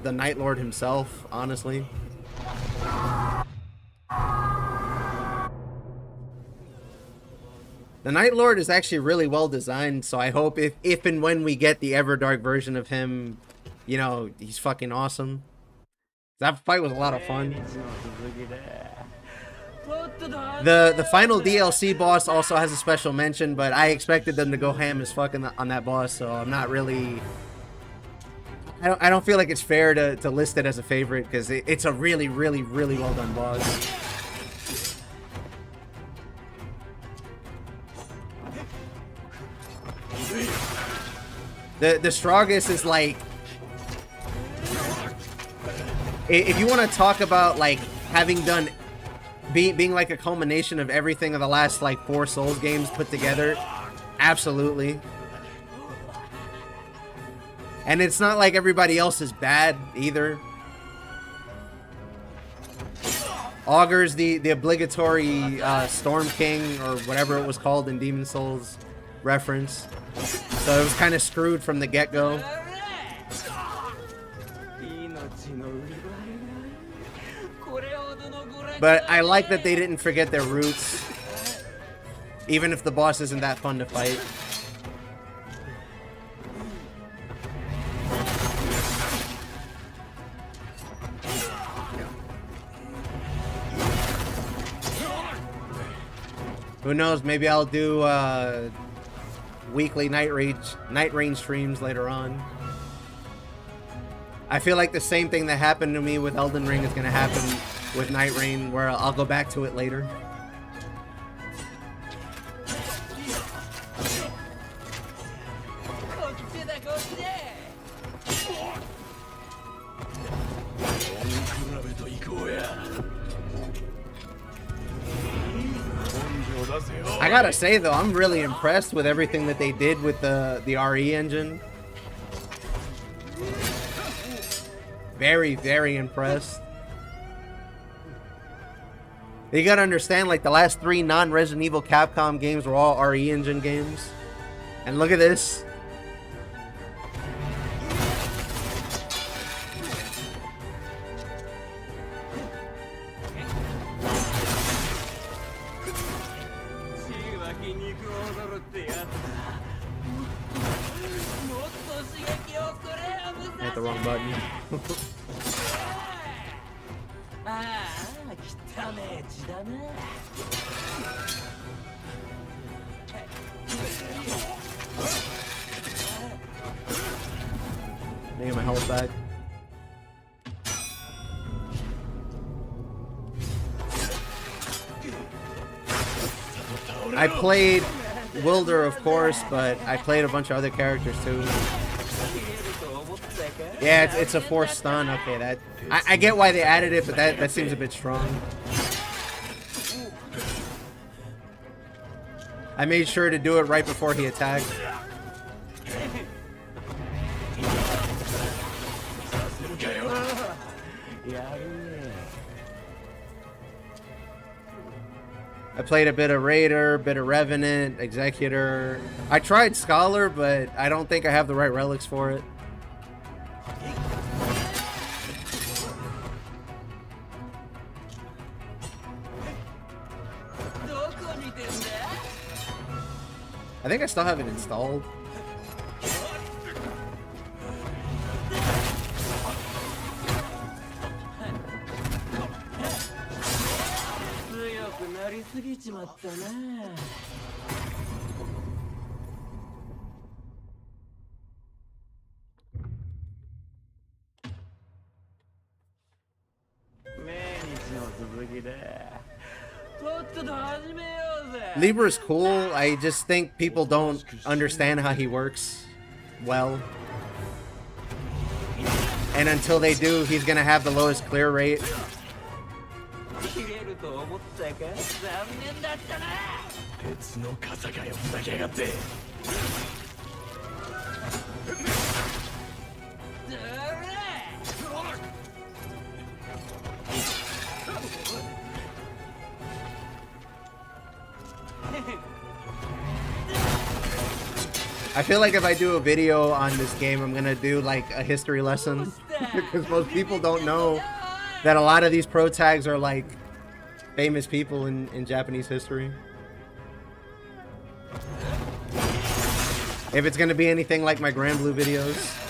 the Night Lord himself, honestly. The Night Lord is actually really well designed, so I hope if and when we get the Everdark version of him, you know, he's fucking awesome. That fight was a lot of fun. The final DLC boss also has a special mention, but I expected them to go ham as fuck on that boss, so I'm not really... I don't feel like it's fair to list it as a favorite, because it's a really, really, really well done boss. The strongest is like... If you want to talk about like having done... Being like a culmination of everything of the last like 4 Souls games put together, absolutely. And it's not like everybody else is bad either. Augur's the obligatory Storm King or whatever it was called in Demon Souls reference, so it was kind of screwed from the get-go. But I like that they didn't forget their roots, even if the boss isn't that fun to fight. Who knows? Maybe I'll do weekly night rain streams later on. I feel like the same thing that happened to me with Elden Ring is gonna happen with Night Rain, where I'll go back to it later. I gotta say though, I'm really impressed with everything that they did with the RE engine. Very, very impressed. You gotta understand, like, the last 3 non-Resident Evil Capcom games were all RE engine games. And look at this. Hit the wrong button. Get my health back. I played Wilder, of course, but I played a bunch of other characters too. Yeah, it's a forced stun. Okay, that I get why they added it, but that seems a bit strong. I made sure to do it right before he attacked. I played a bit of Raider, bit of Revenant, Executor. I tried Scholar, but I don't think I have the right relics for it. I think I still have it installed. Libra is cool. I just think people don't understand how he works well. And until they do, he's gonna have the lowest clear rate. I feel like if I do a video on this game, I'm gonna do like a history lesson because most people don't know that a lot of these pro tags are like famous people in Japanese history. If it's gonna be anything like my Grand Blue videos.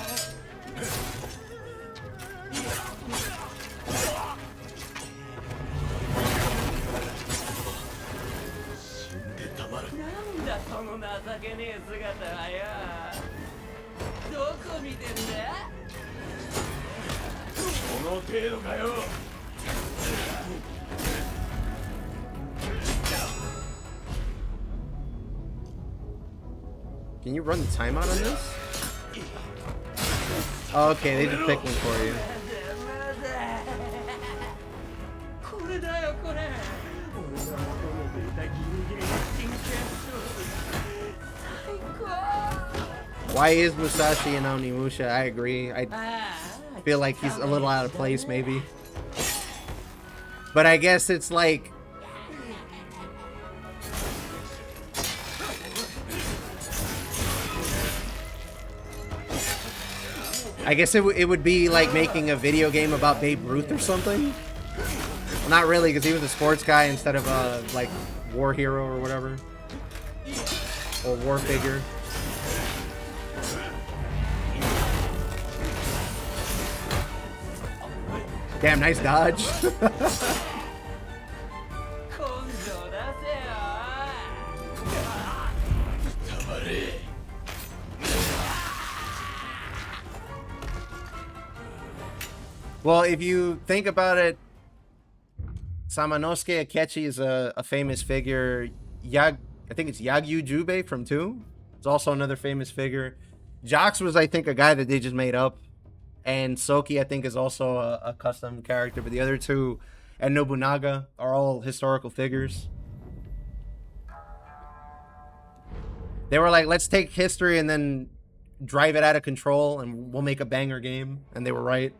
Can you run the timeout on this? Oh, okay, they just picked one for you. Why is Musashi and Onimusha? I agree. I feel like he's a little out of place, maybe. But I guess it's like... I guess it would be like making a video game about Babe Ruth or something. Well, not really, because he was a sports guy instead of a like war hero or whatever, or war figure. Damn, nice dodge. Well, if you think about it, Samanosuke Akechi is a famous figure. I think it's Yagyu Jubei from 2. It's also another famous figure. Jox was, I think, a guy that they just made up. And Soki, I think, is also a custom character. But the other two, and Nobunaga, are all historical figures. They were like, let's take history and then drive it out of control, and we'll make a banger game. And they were right.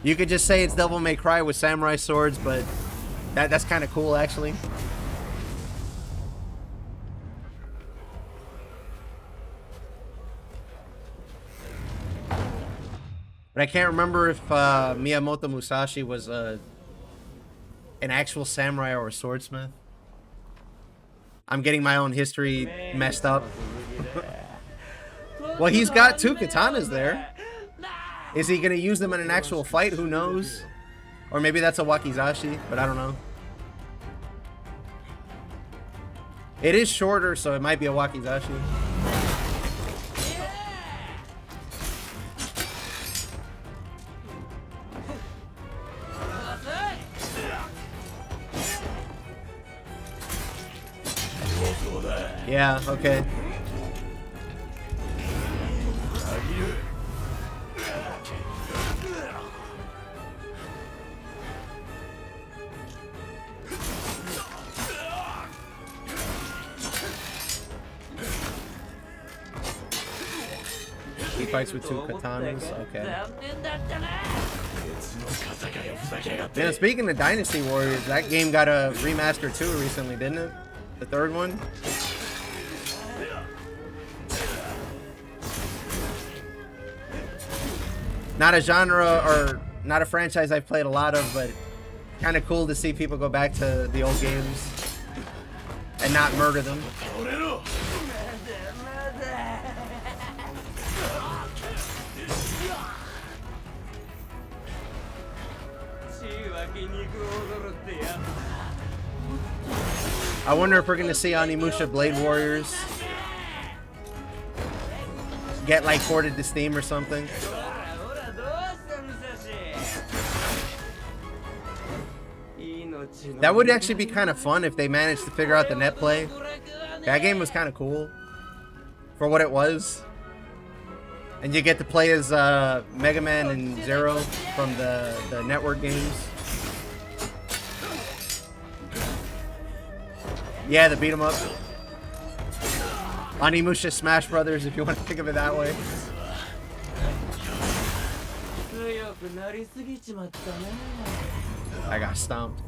You could just say it's Devil May Cry with samurai swords, but that's kind of cool, actually. But I can't remember if Miyamoto Musashi was an actual samurai or a swordsmith. I'm getting my own history messed up. Well, he's got 2 katanas there. Is he going to use them in an actual fight? Who knows? Or maybe that's a wakizashi, but I don't know. It is shorter, so it might be a wakizashi. Yeah, okay. He fights with 2 katanas, okay. Yeah, speaking of Dynasty Warriors, that game got a remaster too recently, didn't it? The 3rd one? Not a genre or not a franchise I've played a lot of, but kind of cool to see people go back to the old games and not murder them. I wonder if we're gonna see Onimusha Blade Warriors get like ported to Steam or something. That would actually be kind of fun if they managed to figure out the net play. That game was kind of cool for what it was. And you get to play as Mega Man and Zero from the network games. Yeah, the beat 'em up. Onimusha Smash Brothers, if you want to think of it that way. I got stomped.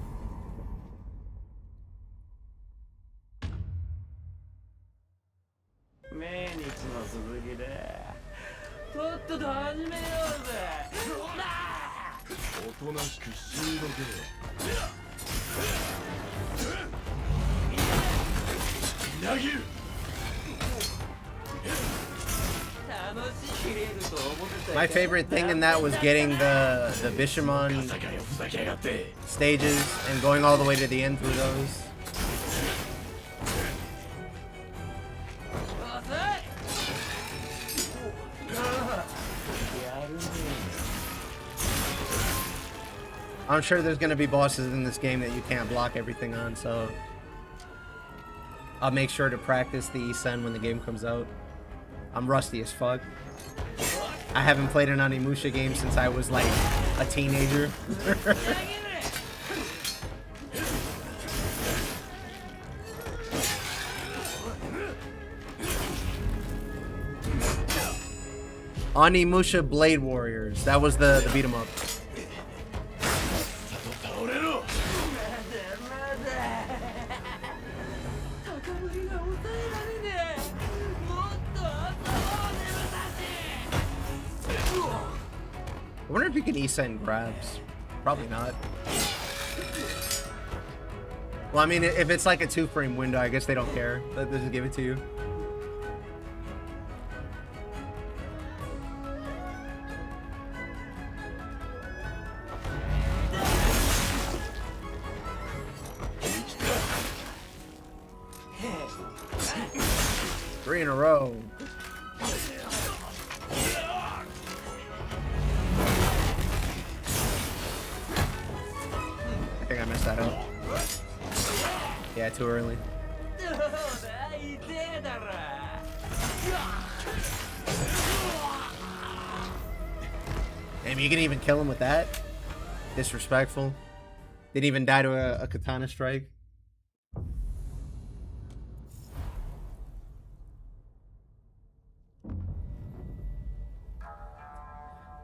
My favorite thing in that was getting the Bishamon stages and going all the way to the end through those. I'm sure there's going to be bosses in this game that you can't block everything on, so I'll make sure to practice the Isen when the game comes out. I'm rusty as fuck. I haven't played an Onimusha game since I was like a teenager. Onimusha Blade Warriors. That was the beat 'em up. I wonder if you can Isen grabs. Probably not. Well, I mean, if it's like a 2-frame window, I guess they don't care. They just give it to you. Three in a row. think I messed that up. Yeah, too early. Damn, you can even kill him with that? Disrespectful. Didn't even die to a katana strike.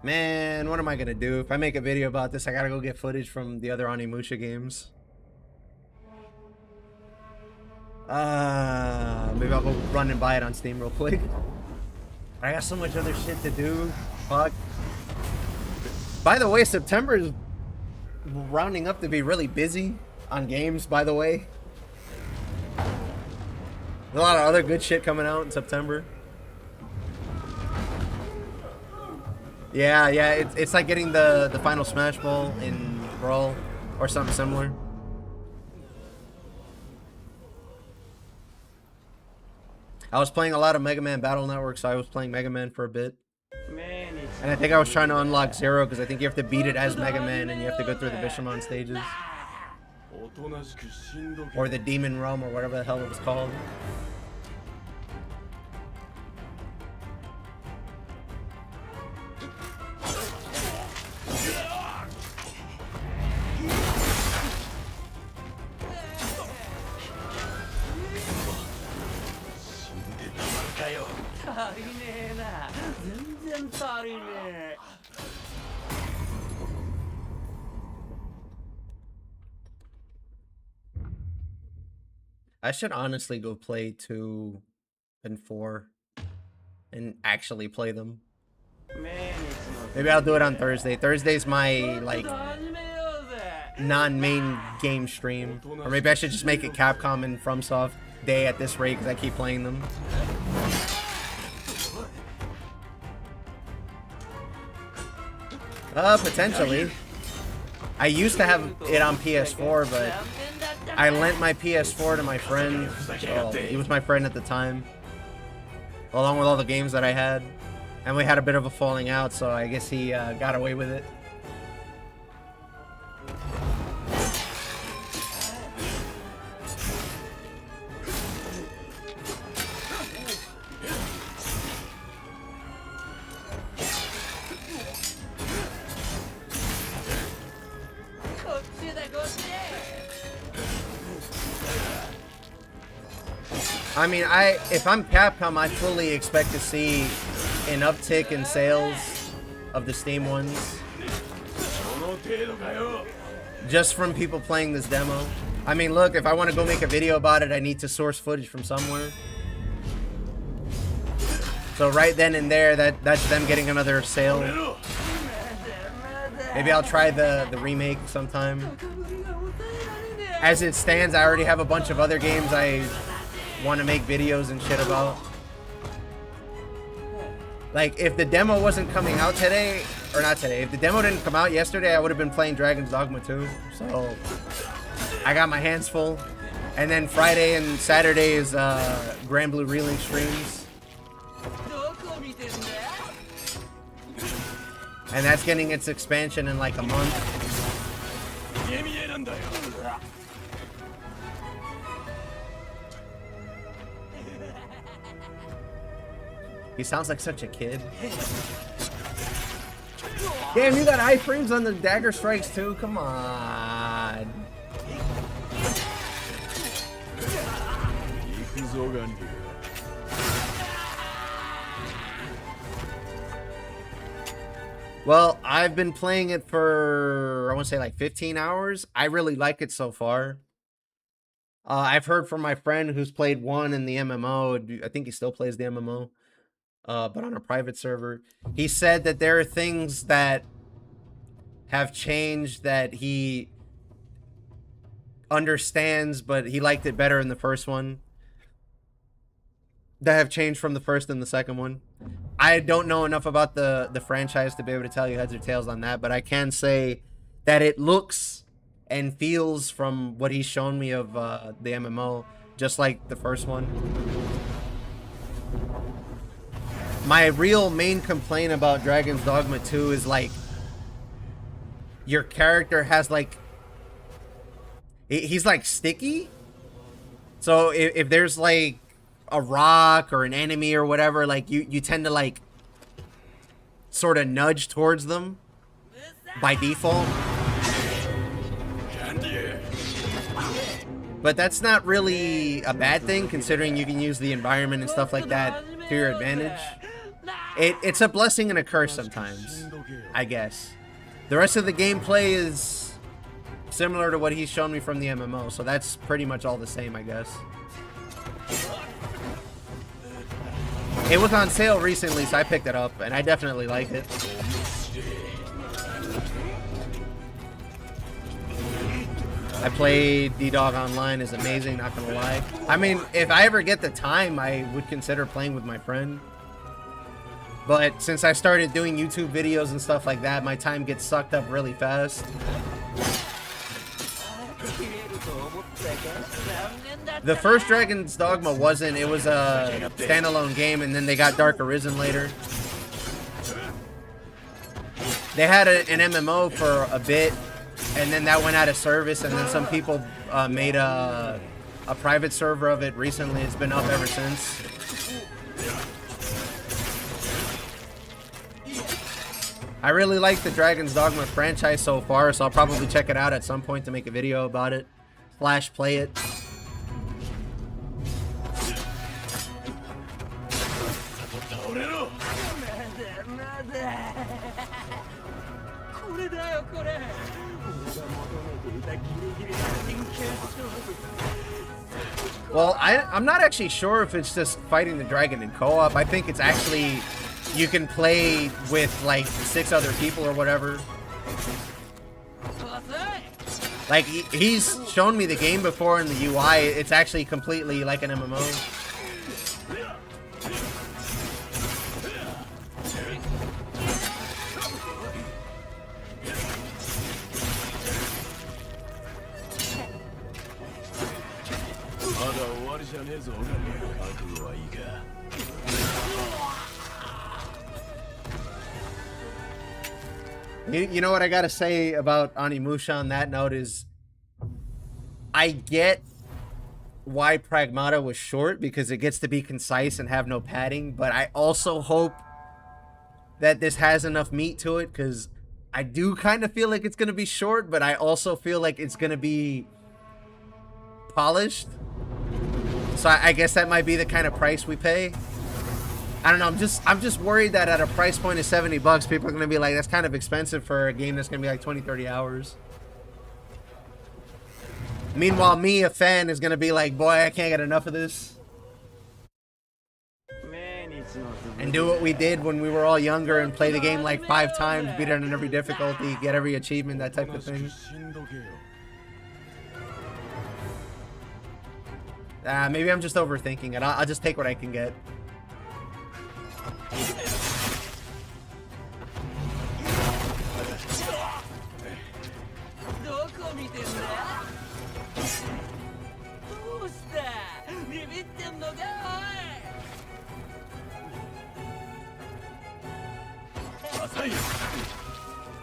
Man, what am I gonna do? If I make a video about this, I gotta go get footage from the other Onimusha games. Maybe I'll go run and buy it on Steam real quick. I got so much other shit to do. Fuck. By the way, September is rounding up to be really busy on games, by the way. There's a lot of other good shit coming out in September. Yeah, it's like getting the final Smash Ball in Brawl or something similar. I was playing a lot of Mega Man Battle Network, so I was playing Mega Man for a bit. And I think I was trying to unlock Zero, because I think you have to beat it as Mega Man and you have to go through the Bishamon stages. Or the Demon Realm, or whatever the hell it was called. I should honestly go play 2 and 4 and actually play them. Maybe I'll do it on Thursday. Thursday's my, like, non-main game stream. Or maybe I should just make it Capcom and FromSoft day at this rate, because I keep playing them. Potentially. I used to have it on PS4, but I lent my PS4 to my friend. Well, he was my friend at the time, along with all the games that I had. And we had a bit of a falling out, so I guess he got away with it. I mean, if I'm Capcom, I fully expect to see an uptick in sales of the Steam ones. Just from people playing this demo. I mean, look, if I want to go make a video about it, I need to source footage from somewhere. So right then and there, that's them getting another sale. Maybe I'll try the remake sometime. As it stands, I already have a bunch of other games I want to make videos and shit about. Like, if the demo wasn't coming out today, or not today, if the demo didn't come out yesterday, I would have been playing Dragon's Dogma 2. So I got my hands full. And then Friday and Saturday is Grand Blue Reeling streams. And that's getting its expansion in like a month. He sounds like such a kid. Damn, you got iframes on the dagger strikes too? Come on. Well, I've been playing it for, I want to say like 15 hours. I really like it so far. I've heard from my friend who's played 1 in the MMO. I think he still plays the MMO. But on a private server. He said that there are things that have changed that he understands, but he liked it better in the first one. That have changed from the first and the second one. I don't know enough about the franchise to be able to tell you heads or tails on that, but I can say that it looks and feels, from what he's shown me of the MMO, just like the first one. My real main complaint about Dragon's Dogma 2 is, like, your character has, like, He's like sticky. So if there's like a rock or an enemy or whatever, like you tend to like sort of nudge towards them by default. But that's not really a bad thing, considering you can use the environment and stuff like that to your advantage. It's a blessing and a curse sometimes, I guess. The rest of the gameplay is similar to what he's shown me from the MMO, so that's pretty much all the same, I guess. It was on sale recently, so I picked it up, and I definitely like it. I played D-Dog Online, is amazing, not gonna lie. I mean, if I ever get the time, I would consider playing with my friend. But since I started doing YouTube videos and stuff like that, my time gets sucked up really fast. The first Dragon's Dogma wasn't, it was a standalone game, and then they got Dark Arisen later. They had an MMO for a bit, and then that went out of service, and then some people made a private server of it recently. It's been up ever since. I really like the Dragon's Dogma franchise so far, so I'll probably check it out at some point to make a video about it. / play it. Well, I'm not actually sure if it's just fighting the dragon in co-op. I think it's actually, you can play with like 6 other people or whatever. Like, he's shown me the game before in the UI. It's actually completely like an MMO. You know what I gotta say about Onimusha on that note is, I get why Pragmata was short, because it gets to be concise and have no padding, but I also hope that this has enough meat to it, because I do kind of feel like it's gonna be short, but I also feel like it's gonna be polished. So I guess that might be the kind of price we pay. I don't know, I'm just worried that at a price point of 70 bucks, people are gonna be like, that's kind of expensive for a game that's gonna be like 20-30 hours. Meanwhile, me, a fan, is gonna be like, boy, I can't get enough of this. And do what we did when we were all younger and play the game like 5 times, beat it on every difficulty, get every achievement, that type of thing. Maybe I'm just overthinking it. I'll just take what I can get.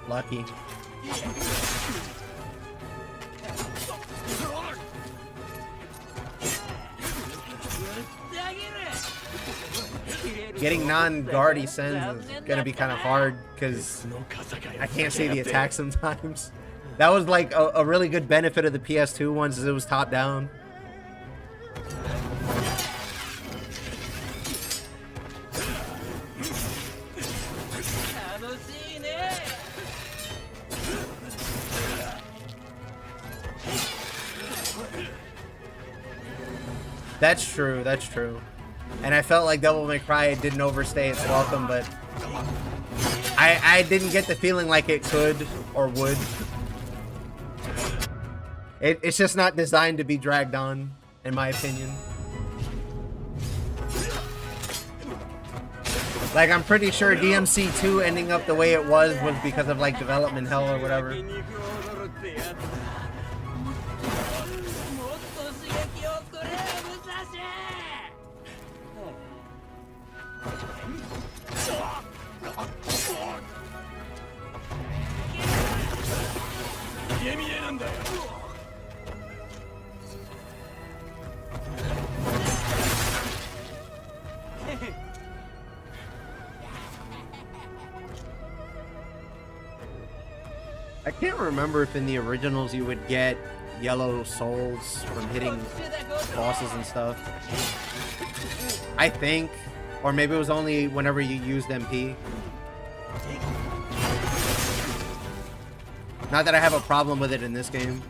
Lucky. Getting non-guardy sends is gonna be kind of hard because I can't see the attack sometimes. That was like a really good benefit of the PS2 ones, is it was top down. That's true, that's true. And I felt like Devil May Cry didn't overstay its welcome, but I didn't get the feeling like it could or would. It's just not designed to be dragged on, in my opinion. Like, I'm pretty sure DMC 2 ending up the way it was because of like development hell or whatever. I can't remember if in the originals you would get yellow souls from hitting bosses and stuff. I think. Or maybe it was only whenever you used MP. Not that I have a problem with it in this game.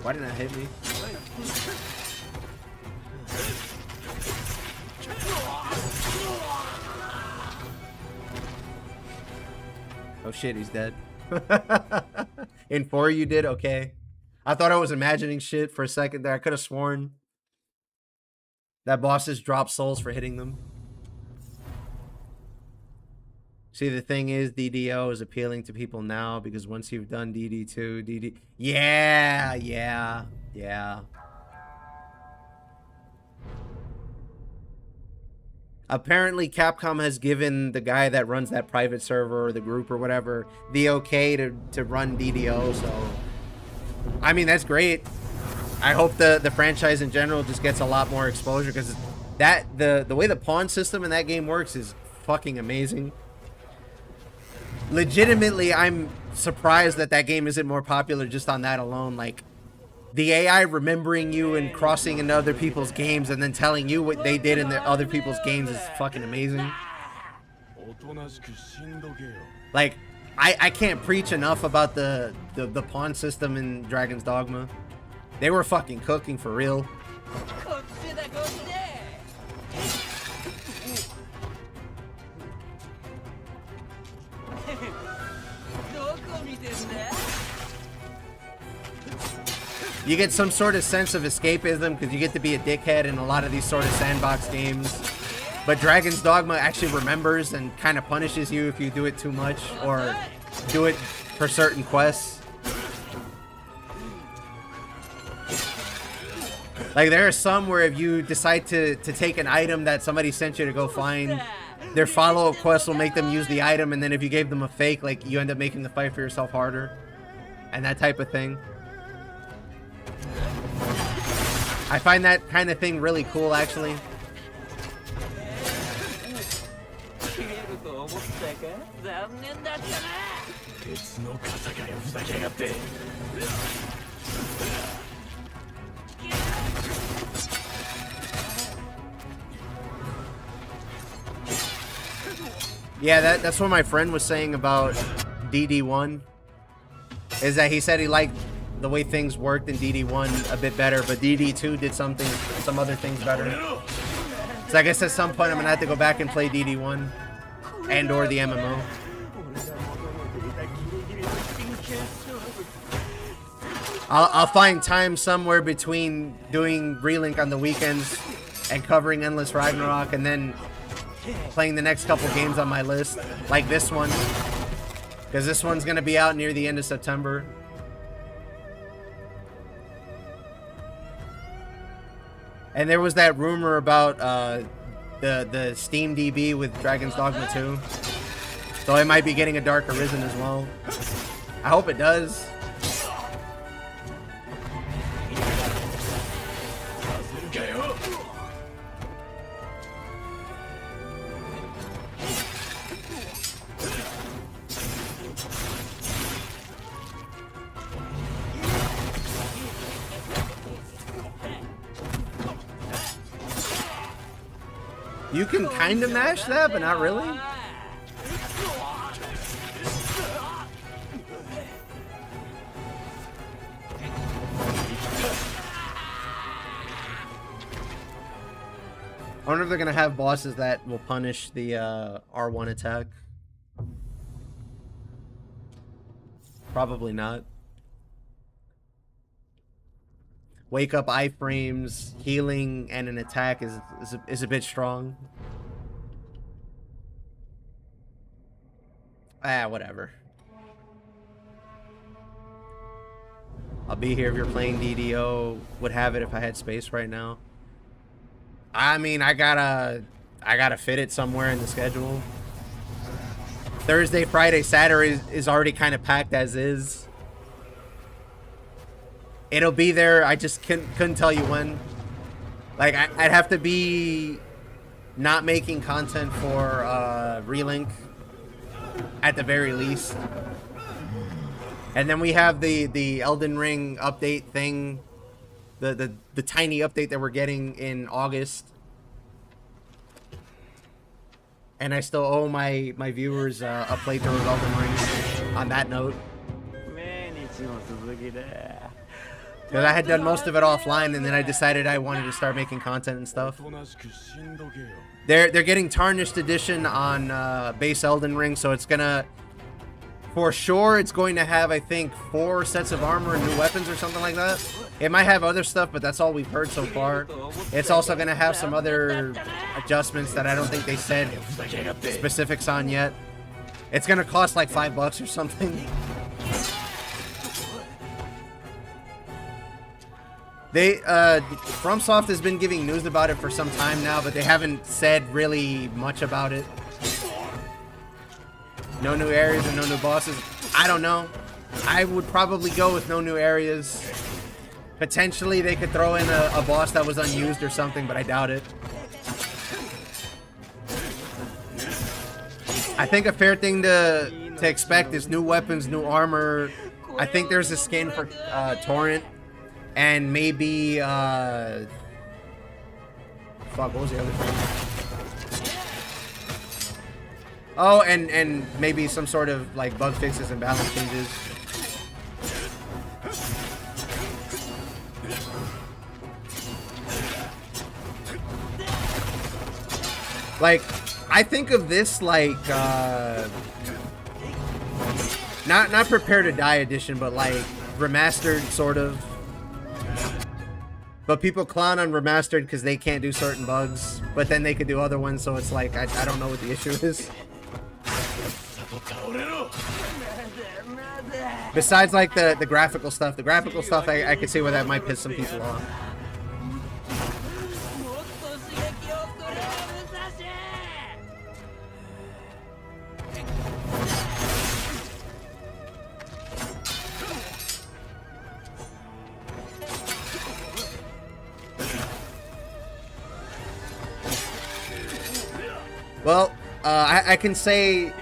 Why didn't that hit me? Oh shit, he's dead. In 4 you did? Okay. I thought I was imagining shit for a second there. I could have sworn that bosses drop souls for hitting them. See, the thing is, DDO is appealing to people now because once you've done DD2, DD... Yeah. Apparently, Capcom has given the guy that runs that private server or the group or whatever the okay to run DDO, so... I mean, that's great. I hope the franchise in general just gets a lot more exposure because the way the pawn system in that game works is fucking amazing. Legitimately, I'm surprised that that game isn't more popular just on that alone. Like, the AI remembering you and crossing into other people's games and then telling you what they did in the other people's games is fucking amazing. Like, I can't preach enough about the pawn system in Dragon's Dogma. They were fucking cooking for real. You get some sort of sense of escapism because you get to be a dickhead in a lot of these sort of sandbox games. But Dragon's Dogma actually remembers and kind of punishes you if you do it too much or do it for certain quests. Like, there are some where if you decide to take an item that somebody sent you to go find, their follow-up quest will make them use the item, and then if you gave them a fake, like, you end up making the fight for yourself harder. And that type of thing. I find that kind of thing really cool, actually. Yeah, that's what my friend was saying about DD1. Is that he said he liked the way things worked in DD1 a bit better, but DD2 did some other things better. So I guess at some point I'm gonna have to go back and play DD1 and or the MMO. I'll find time somewhere between doing Relink on the weekends and covering Endless Ragnarok and then playing the next couple games on my list, like this one, because this one's gonna be out near the end of September. And there was that rumor about the Steam DB with Dragon's Dogma 2. So it might be getting a Dark Arisen as well. I hope it does. You can kind of mash that, but not really. I wonder if they're gonna have bosses that will punish the R1 attack. Probably not. Wake up iframes, healing, and an attack is a bit strong. Ah, whatever. I'll be here if you're playing DDO. Would have it if I had space right now. I mean, I gotta fit it somewhere in the schedule. Thursday, Friday, Saturday is already kind of packed as is. It'll be there. I just couldn't tell you when. Like, I'd have to be not making content for Relink at the very least. And then we have the Elden Ring update thing, the tiny update that we're getting in August. And I still owe my viewers a playthrough of Elden Ring on that note. Because I had done most of it offline, and then I decided I wanted to start making content and stuff. They're getting Tarnished Edition on base Elden Ring, so it's gonna, for sure, it's going to have, I think, 4 sets of armor and new weapons or something like that. It might have other stuff, but that's all we've heard so far. It's also gonna have some other adjustments that I don't think they said specifics on yet. It's gonna cost like $5 or something. FromSoft has been giving news about it for some time now, but they haven't said really much about it. No new areas and no new bosses. I don't know. I would probably go with no new areas. Potentially they could throw in a boss that was unused or something, but I doubt it. I think a fair thing to expect is new weapons, new armor. I think there's a skin for Torrent. And maybe, fuck, what was the other thing? Oh, and maybe some sort of, like, bug fixes and balance changes. Like, I think of this like, not Prepare to Die edition, but like, remastered, sort of. But people clown on remastered because they can't do certain bugs, but then they could do other ones, so it's like, I don't know what the issue is. Besides, like, the graphical stuff. The graphical stuff, I could see where that might piss some people off. Well, I can say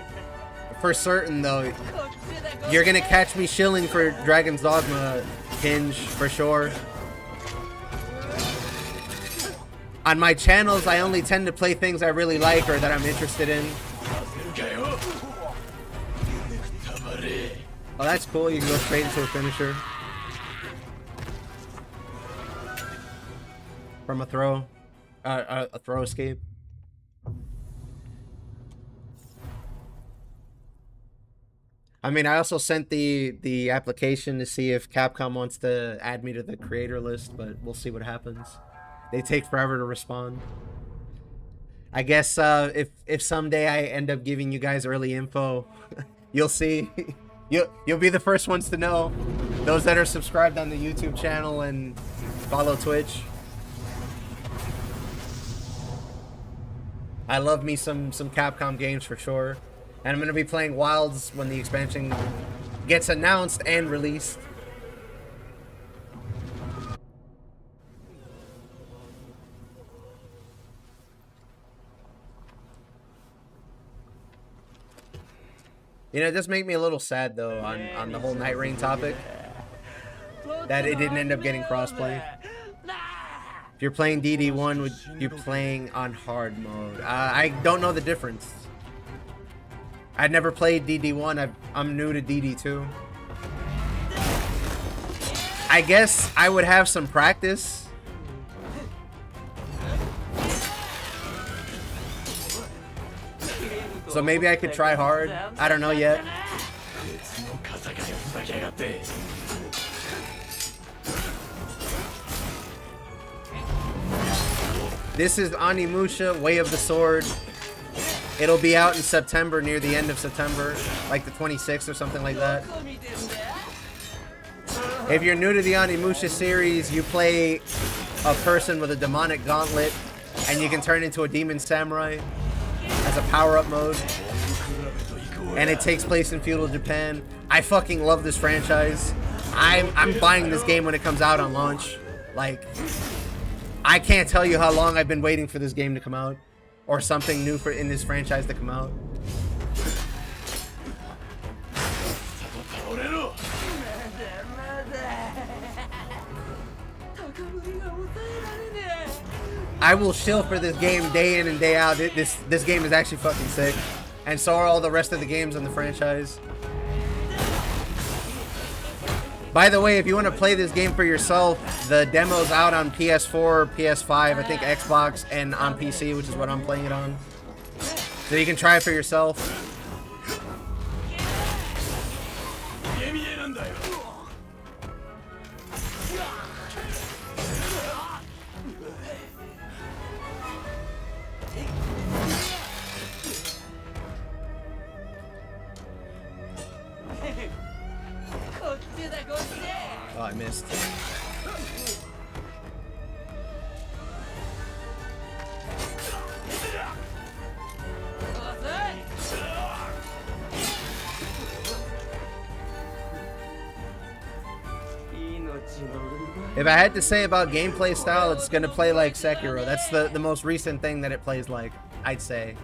for certain, though, you're gonna catch me shilling for Dragon's Dogma Hinge, for sure. On my channels, I only tend to play things I really like or that I'm interested in. Oh, that's cool. You can go straight into a finisher. From a throw. A throw escape. I mean, I also sent the application to see if Capcom wants to add me to the creator list, but we'll see what happens. They take forever to respond. I guess if someday I end up giving you guys early info, you'll see. You'll be the first ones to know. Those that are subscribed on the YouTube channel and follow Twitch. I love me some Capcom games for sure. And I'm going to be playing Wilds when the expansion gets announced and released. You know, it does make me a little sad, though, on the whole Night Rain topic, that it didn't end up getting crossplay. If you're playing DD1, would you playing on hard mode? I don't know the difference. I'd never played DD1. I'm new to DD2. I guess I would have some practice. So maybe I could try hard. I don't know yet. This is Onimusha, Way of the Sword. It'll be out in September, near the end of September, like the 26th or something like that. If you're new to the Onimusha series, you play a person with a demonic gauntlet, and you can turn into a demon samurai as a power-up mode. And it takes place in feudal Japan. I fucking love this franchise. I'm buying this game when it comes out on launch. Like, I can't tell you how long I've been waiting for this game to come out. Or something new in this franchise to come out. I will shill for this game day in and day out. This game is actually fucking sick. And so are all the rest of the games in the franchise. By the way, if you want to play this game for yourself, the demo's out on PS4, PS5, I think Xbox, and on PC, which is what I'm playing it on. So you can try it for yourself. Oh, I missed. If I had to say about gameplay style, it's gonna play like Sekiro. That's the most recent thing that it plays like, I'd say.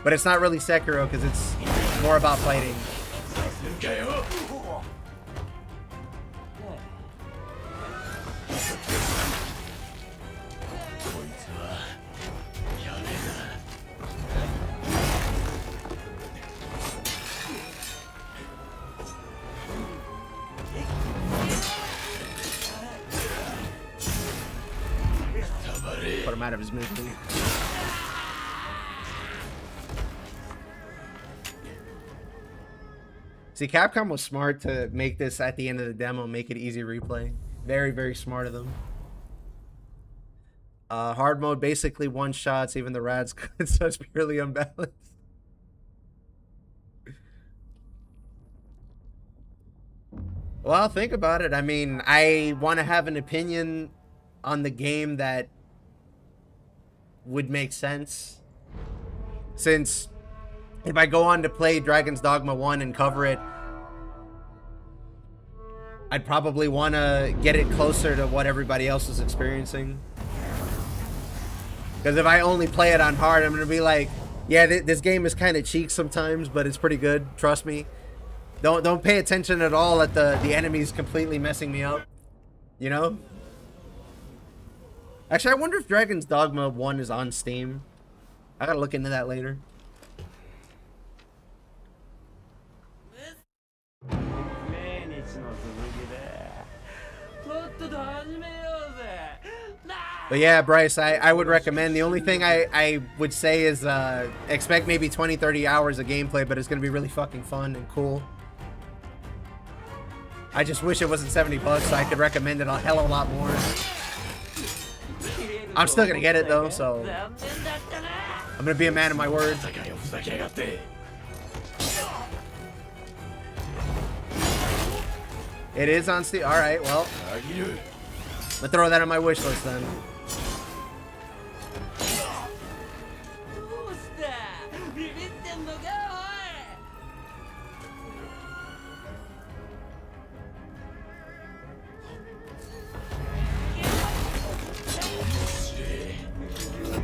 But it's not really Sekiro because it's more about fighting. Put him out of his misery. See, Capcom was smart to make this at the end of the demo, make it easy replay. Very, very smart of them. Hard mode, basically one shots, even the rad's good, so it's purely unbalanced. Well, think about it. I mean, I want to have an opinion on the game that would make sense. Since if I go on to play Dragon's Dogma 1 and cover it, I'd probably want to get it closer to what everybody else is experiencing. Because if I only play it on hard, I'm going to be like, yeah, this game is kind of cheek sometimes, but it's pretty good. Trust me. Don't pay attention at all at the enemies completely messing me up. You know? Actually, I wonder if Dragon's Dogma 1 is on Steam. I gotta look into that later. But yeah, Bryce, I would recommend. The only thing I would say is expect maybe 20-30 hours of gameplay, but it's gonna be really fucking fun and cool. I just wish it wasn't $70 so I could recommend it a hell of a lot more. I'm still gonna get it though, so I'm gonna be a man of my word. It is on Steam. All right, well, I'm gonna throw that on my wish list then.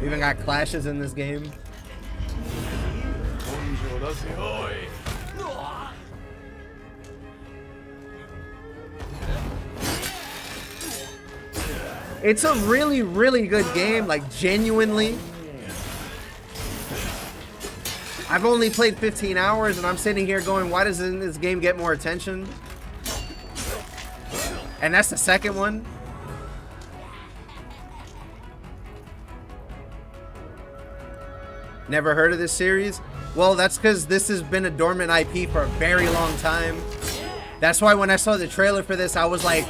We even got clashes in this game. It's a really, really good game, like genuinely. I've only played 15 hours and I'm sitting here going, why doesn't this game get more attention? And that's the second one. Never heard of this series? Well, that's because this has been a dormant IP for a very long time. That's why when I saw the trailer for this, I was like,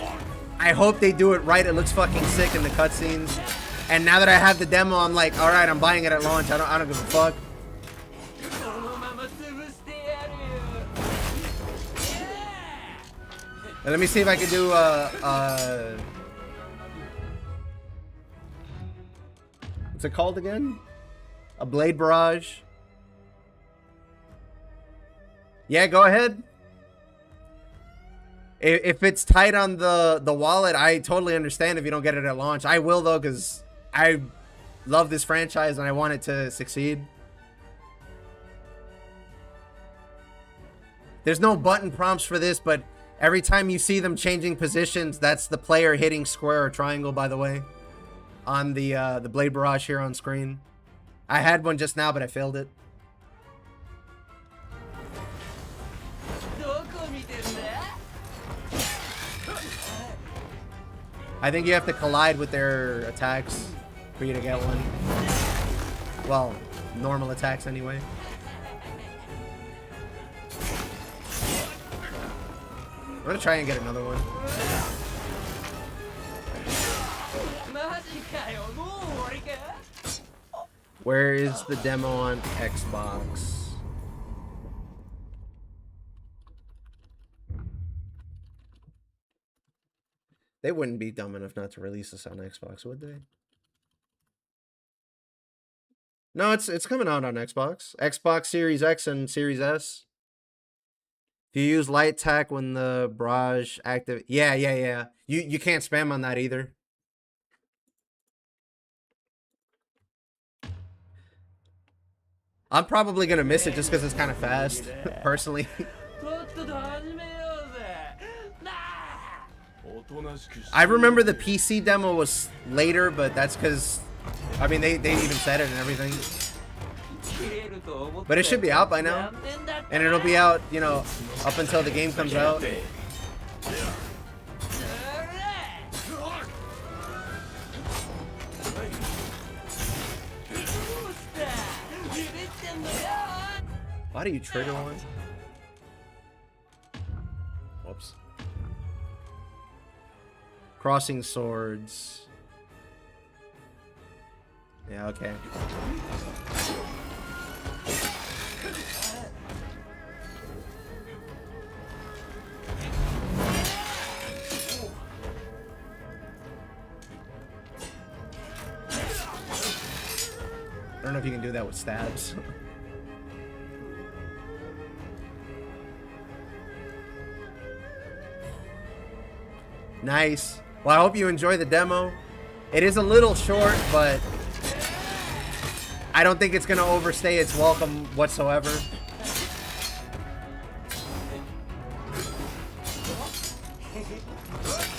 I hope they do it right. It looks fucking sick in the cutscenes. And now that I have the demo, I'm like, all right, I'm buying it at launch. I don't give a fuck. Let me see if I can do what's it called again? A blade barrage. Yeah, go ahead. If it's tight on the wallet, I totally understand if you don't get it at launch. I will though, because I love this franchise and I want it to succeed. There's no button prompts for this, but Every time you see them changing positions, that's the player hitting square or triangle, by the way, on the Blade Barrage here on screen. I had one just now, but I failed it. I think you have to collide with their attacks for you to get one. Well, normal attacks anyway. I'm gonna try and get another one. Where is the demo on Xbox? They wouldn't be dumb enough not to release this on Xbox, would they? No, it's coming out on Xbox. Xbox Series X and Series S. If you use light tack when the barrage active, yeah. You can't spam on that either. I'm probably gonna miss it just because it's kind of fast, personally. I remember the PC demo was later, but that's because, I mean, they even said it and everything. But it should be out by now. And it'll be out, you know, up until the game comes out. Why do you trigger one? Whoops. Crossing swords. Yeah, okay. I don't know if you can do that with stabs. Nice. Well, I hope you enjoy the demo. It is a little short, but I don't think it's going to overstay its welcome whatsoever.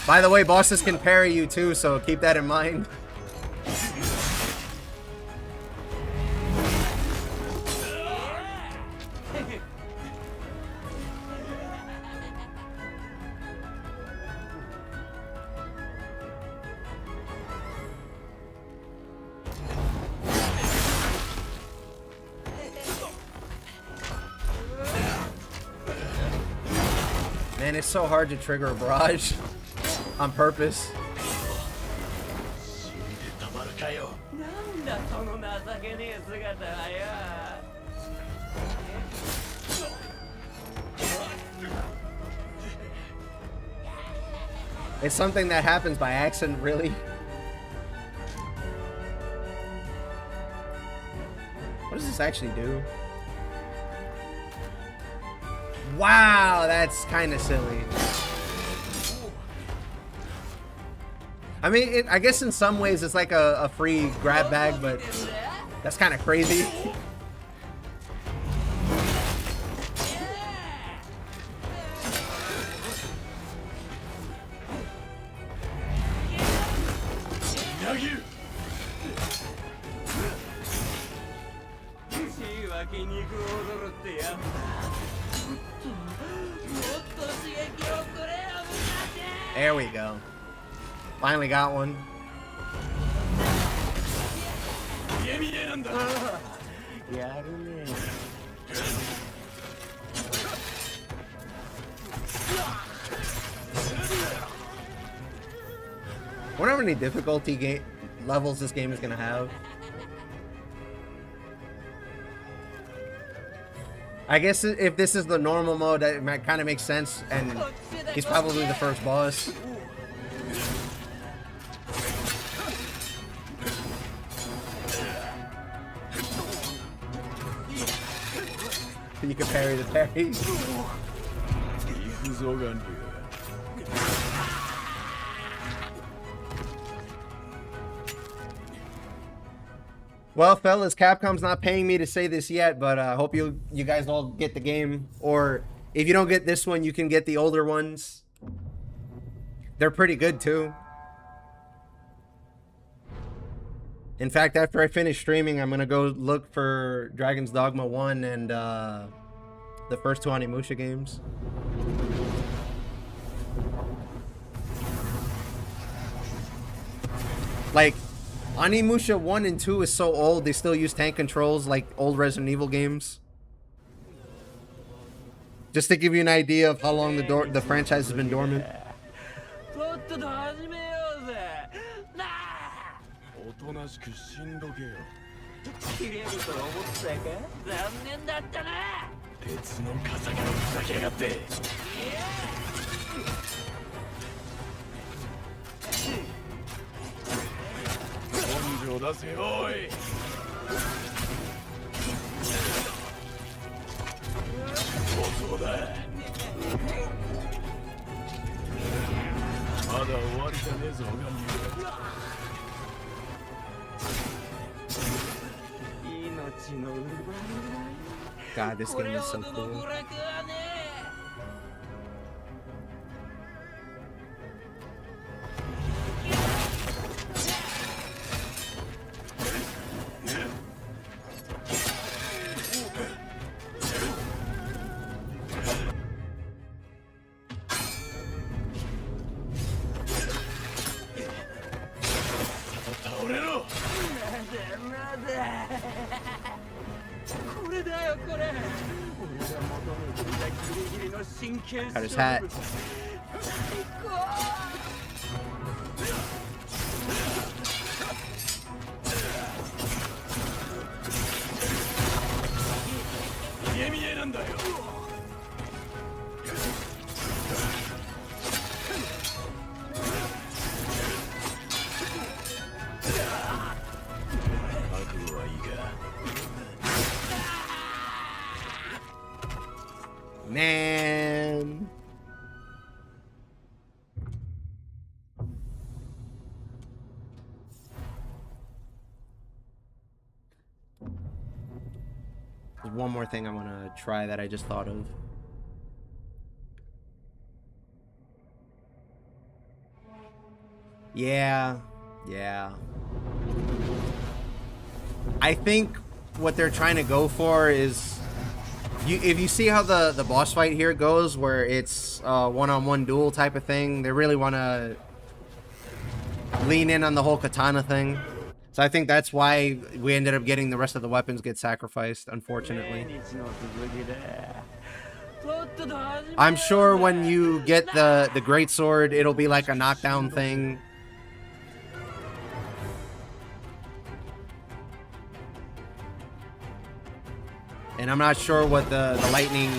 By the way, bosses can parry you too, so keep that in mind. Man, it's so hard to trigger a barrage on purpose. It's something that happens by accident, really. What does this actually do? Wow, that's kind of silly. I mean, I guess in some ways it's like a free grab bag, but that's kind of crazy. There we go. Finally got one. Wonder how many difficulty levels this game is gonna have. I guess if this is the normal mode, that might kind of make sense, and he's probably the first boss. You can parry the parries. Well, fellas, Capcom's not paying me to say this yet, but I hope you guys all get the game, or If you don't get this one, you can get the older ones. They're pretty good too. In fact, after I finish streaming, I'm gonna go look for Dragon's Dogma 1 and the first 2 Onimusha games. Like, Onimusha 1 and 2 is so old, they still use tank controls like old Resident Evil games. Just to give you an idea of how long the franchise has been dormant. God, this game is so cool. Got his hat. Man. There's one more thing I want to try that I just thought of. Yeah. I think what they're trying to go for is, if you see how the boss fight here goes, where it's a one-on-one duel type of thing, they really want to lean in on the whole katana thing. So I think that's why we ended up getting the rest of the weapons get sacrificed, unfortunately. I'm sure when you get the greatsword, it'll be like a knockdown thing. And I'm not sure what the lightning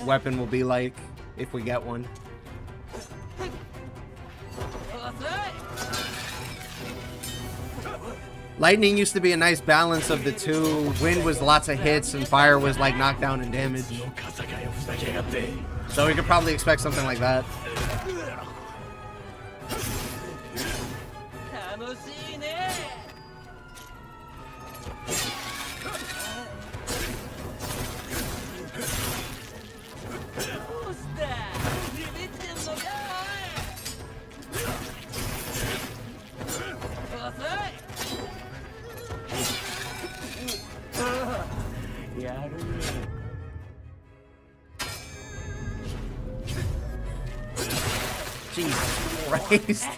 weapon will be like if we get one. Lightning used to be a nice balance of the two. Wind was lots of hits and fire was like knockdown and damage. So we could probably expect something like that. Jesus Christ.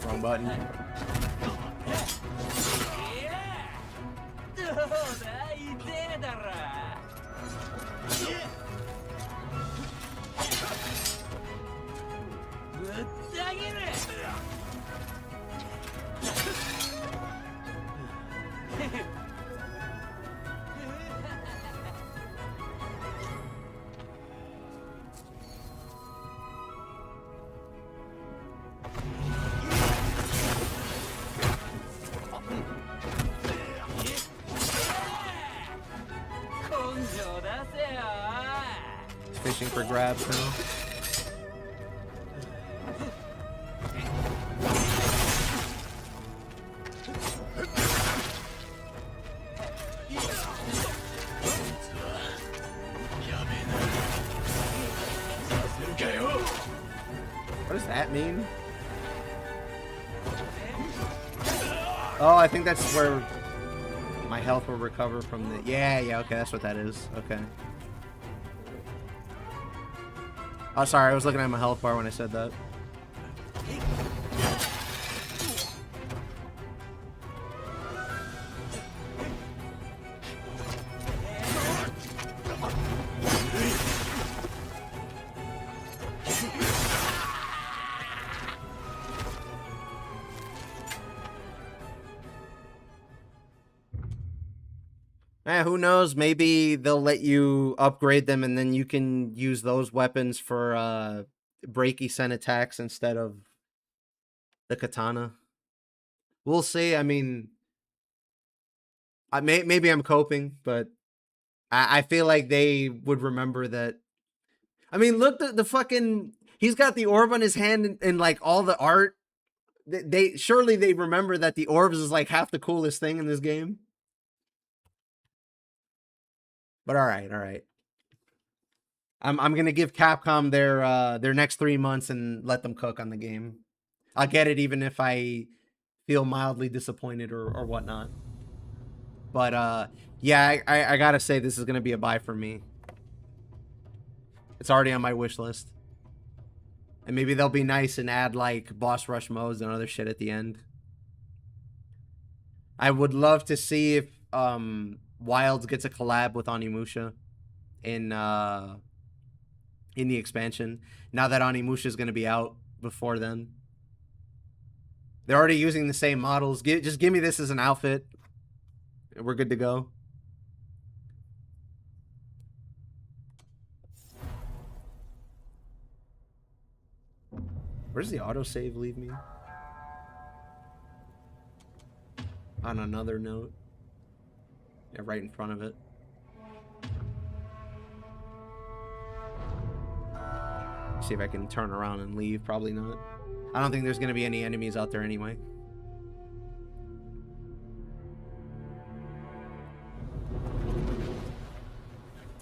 Wrong button. Fishing for grabs now. mean? Oh, I think that's where my health will recover from the... Yeah, okay, that's what that is. Okay. Oh, sorry, I was looking at my health bar when I said that. Who knows? Maybe they'll let you upgrade them and then you can use those weapons for breaky send attacks instead of the katana. We'll see. I mean, maybe I'm coping, but I feel like they would remember that. I mean, look, the fucking... He's got the orb on his hand and like all the art. They surely they remember that the orbs is like half the coolest thing in this game. But all right. I'm gonna give Capcom their next 3 months and let them cook on the game. I'll get it even if I feel mildly disappointed or whatnot. But yeah, I gotta say this is gonna be a buy for me. It's already on my wish list. And maybe they'll be nice and add like boss rush modes and other shit at the end. I would love to see if Wilds gets a collab with Onimusha in the expansion. Now that Onimusha is going to be out before then. They're already using the same models. Just give me this as an outfit. We're good to go. Where does the autosave leave me? On another note. Yeah, right in front of it. See if I can turn around and leave. Probably not. I don't think there's going to be any enemies out there anyway.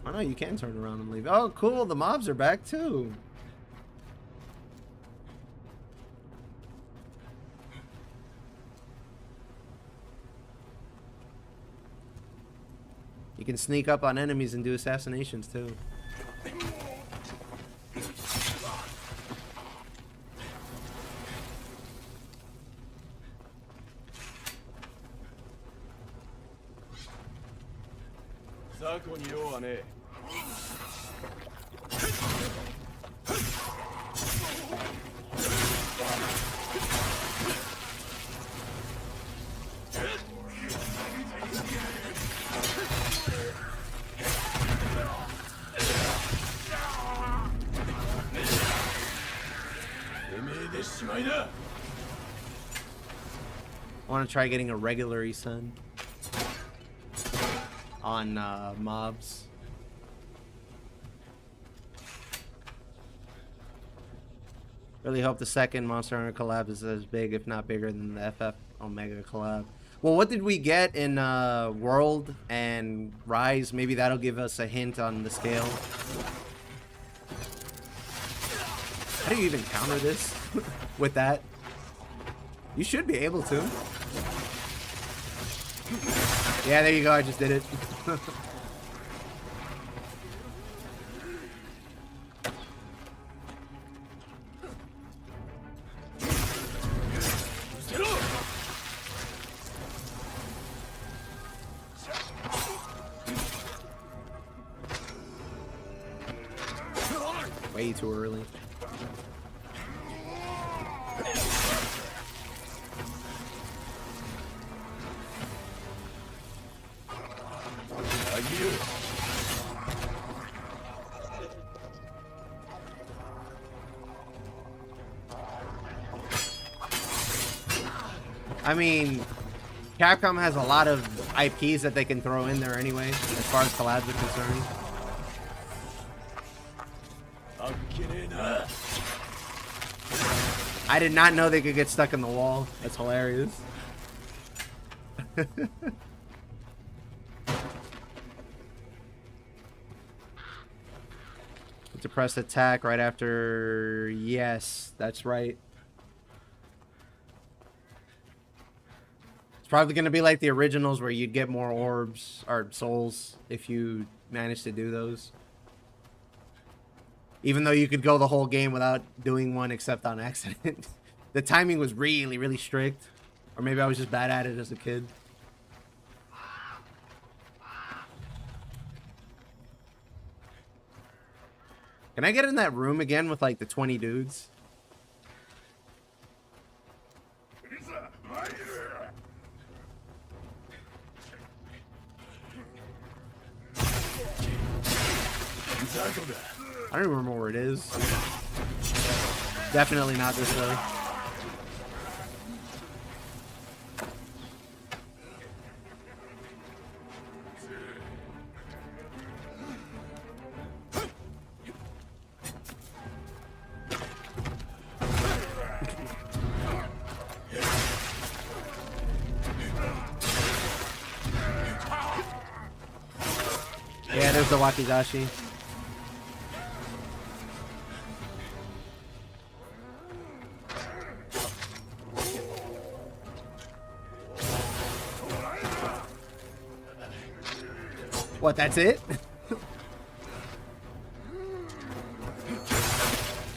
Oh no, you can turn around and leave. Oh, cool. The mobs are back too. You can sneak up on enemies and do assassinations too. I want to try getting a regular Isun on mobs. Really hope the second Monster Hunter collab is as big, if not bigger, than the FF Omega collab. Well, what did we get in World and Rise? Maybe that'll give us a hint on the scale. How do you even counter this with that? You should be able to. Yeah, there you go. I just did it. Way too early. I mean, Capcom has a lot of IPs that they can throw in there anyway, as far as collabs are concerned. I did not know they could get stuck in the wall. That's hilarious. To press attack right after... Yes, that's right. It's probably going to be like the originals where you'd get more orbs or souls if you managed to do those. Even though you could go the whole game without doing one except on accident. The timing was really, really strict. Or maybe I was just bad at it as a kid. Can I get in that room again with like the 20 dudes? I don't remember where it is. Definitely not this way. Yeah, there's the Wakizashi. What, that's it?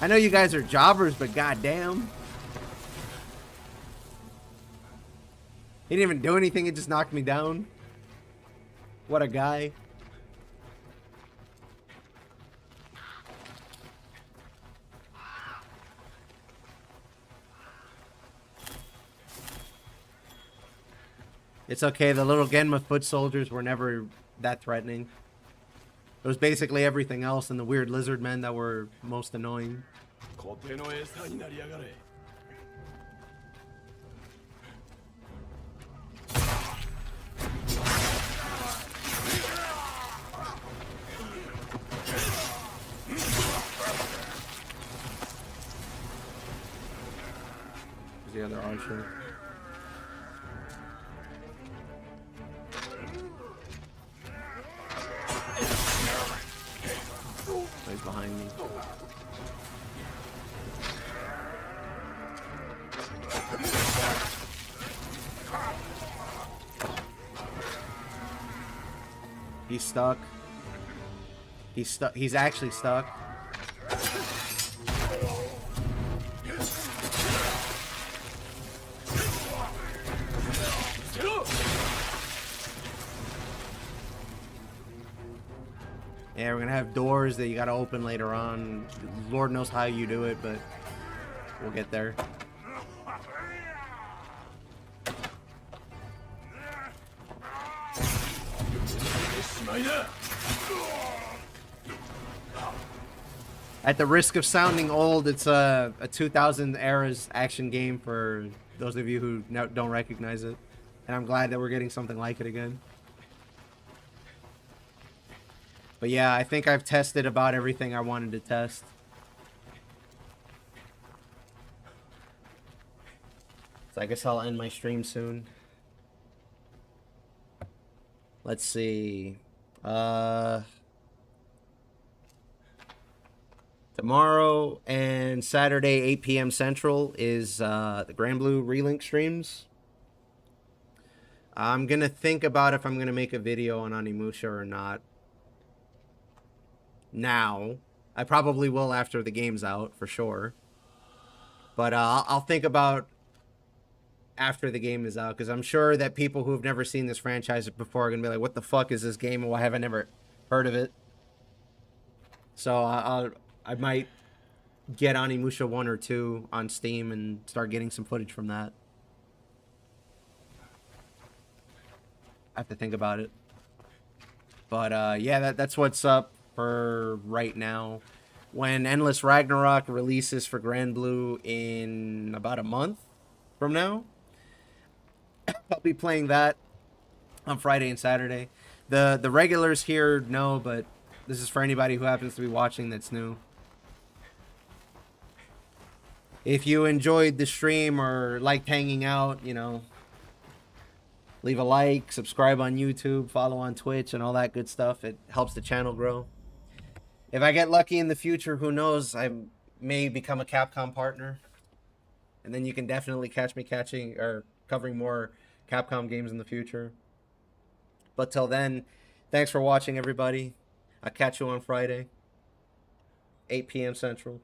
I know you guys are jobbers, but goddamn. He didn't even do anything, it just knocked me down. What a guy. It's okay, the little Genma foot soldiers were never that threatening. It was basically everything else and the weird lizard men that were most annoying. There's the other archer. He's behind me. He's stuck. He's stuck. He's actually stuck. Yeah, we're gonna have doors that you gotta open later on. Lord knows how you do it, but we'll get there. At the risk of sounding old, it's a 2000 era's action game for those of you who don't recognize it. And I'm glad that we're getting something like it again. But yeah, I think I've tested about everything I wanted to test. So I guess I'll end my stream soon. Let's see. Tomorrow and Saturday, 8 p.m. Central, is the Grand Blue Relink streams. I'm going to think about if I'm going to make a video on Onimusha or not. Now. I probably will after the game's out, for sure. But I'll think about after the game is out, because I'm sure that people who have never seen this franchise before are going to be like, what the fuck is this game and why have I never heard of it? So I might get Onimusha 1 or 2 on Steam and start getting some footage from that. I have to think about it. But yeah, that's what's up for right now. When Endless Ragnarok releases for Grand Blue in about a month from now, I'll be playing that on Friday and Saturday. The regulars here know, but this is for anybody who happens to be watching that's new. If you enjoyed the stream or liked hanging out, you know, leave a like, subscribe on YouTube, follow on Twitch, and all that good stuff. It helps the channel grow. If I get lucky in the future, who knows? I may become a Capcom partner, and then you can definitely catch me catching or covering more Capcom games in the future. But till then, thanks for watching, everybody. I'll catch you on Friday, 8 p.m. Central.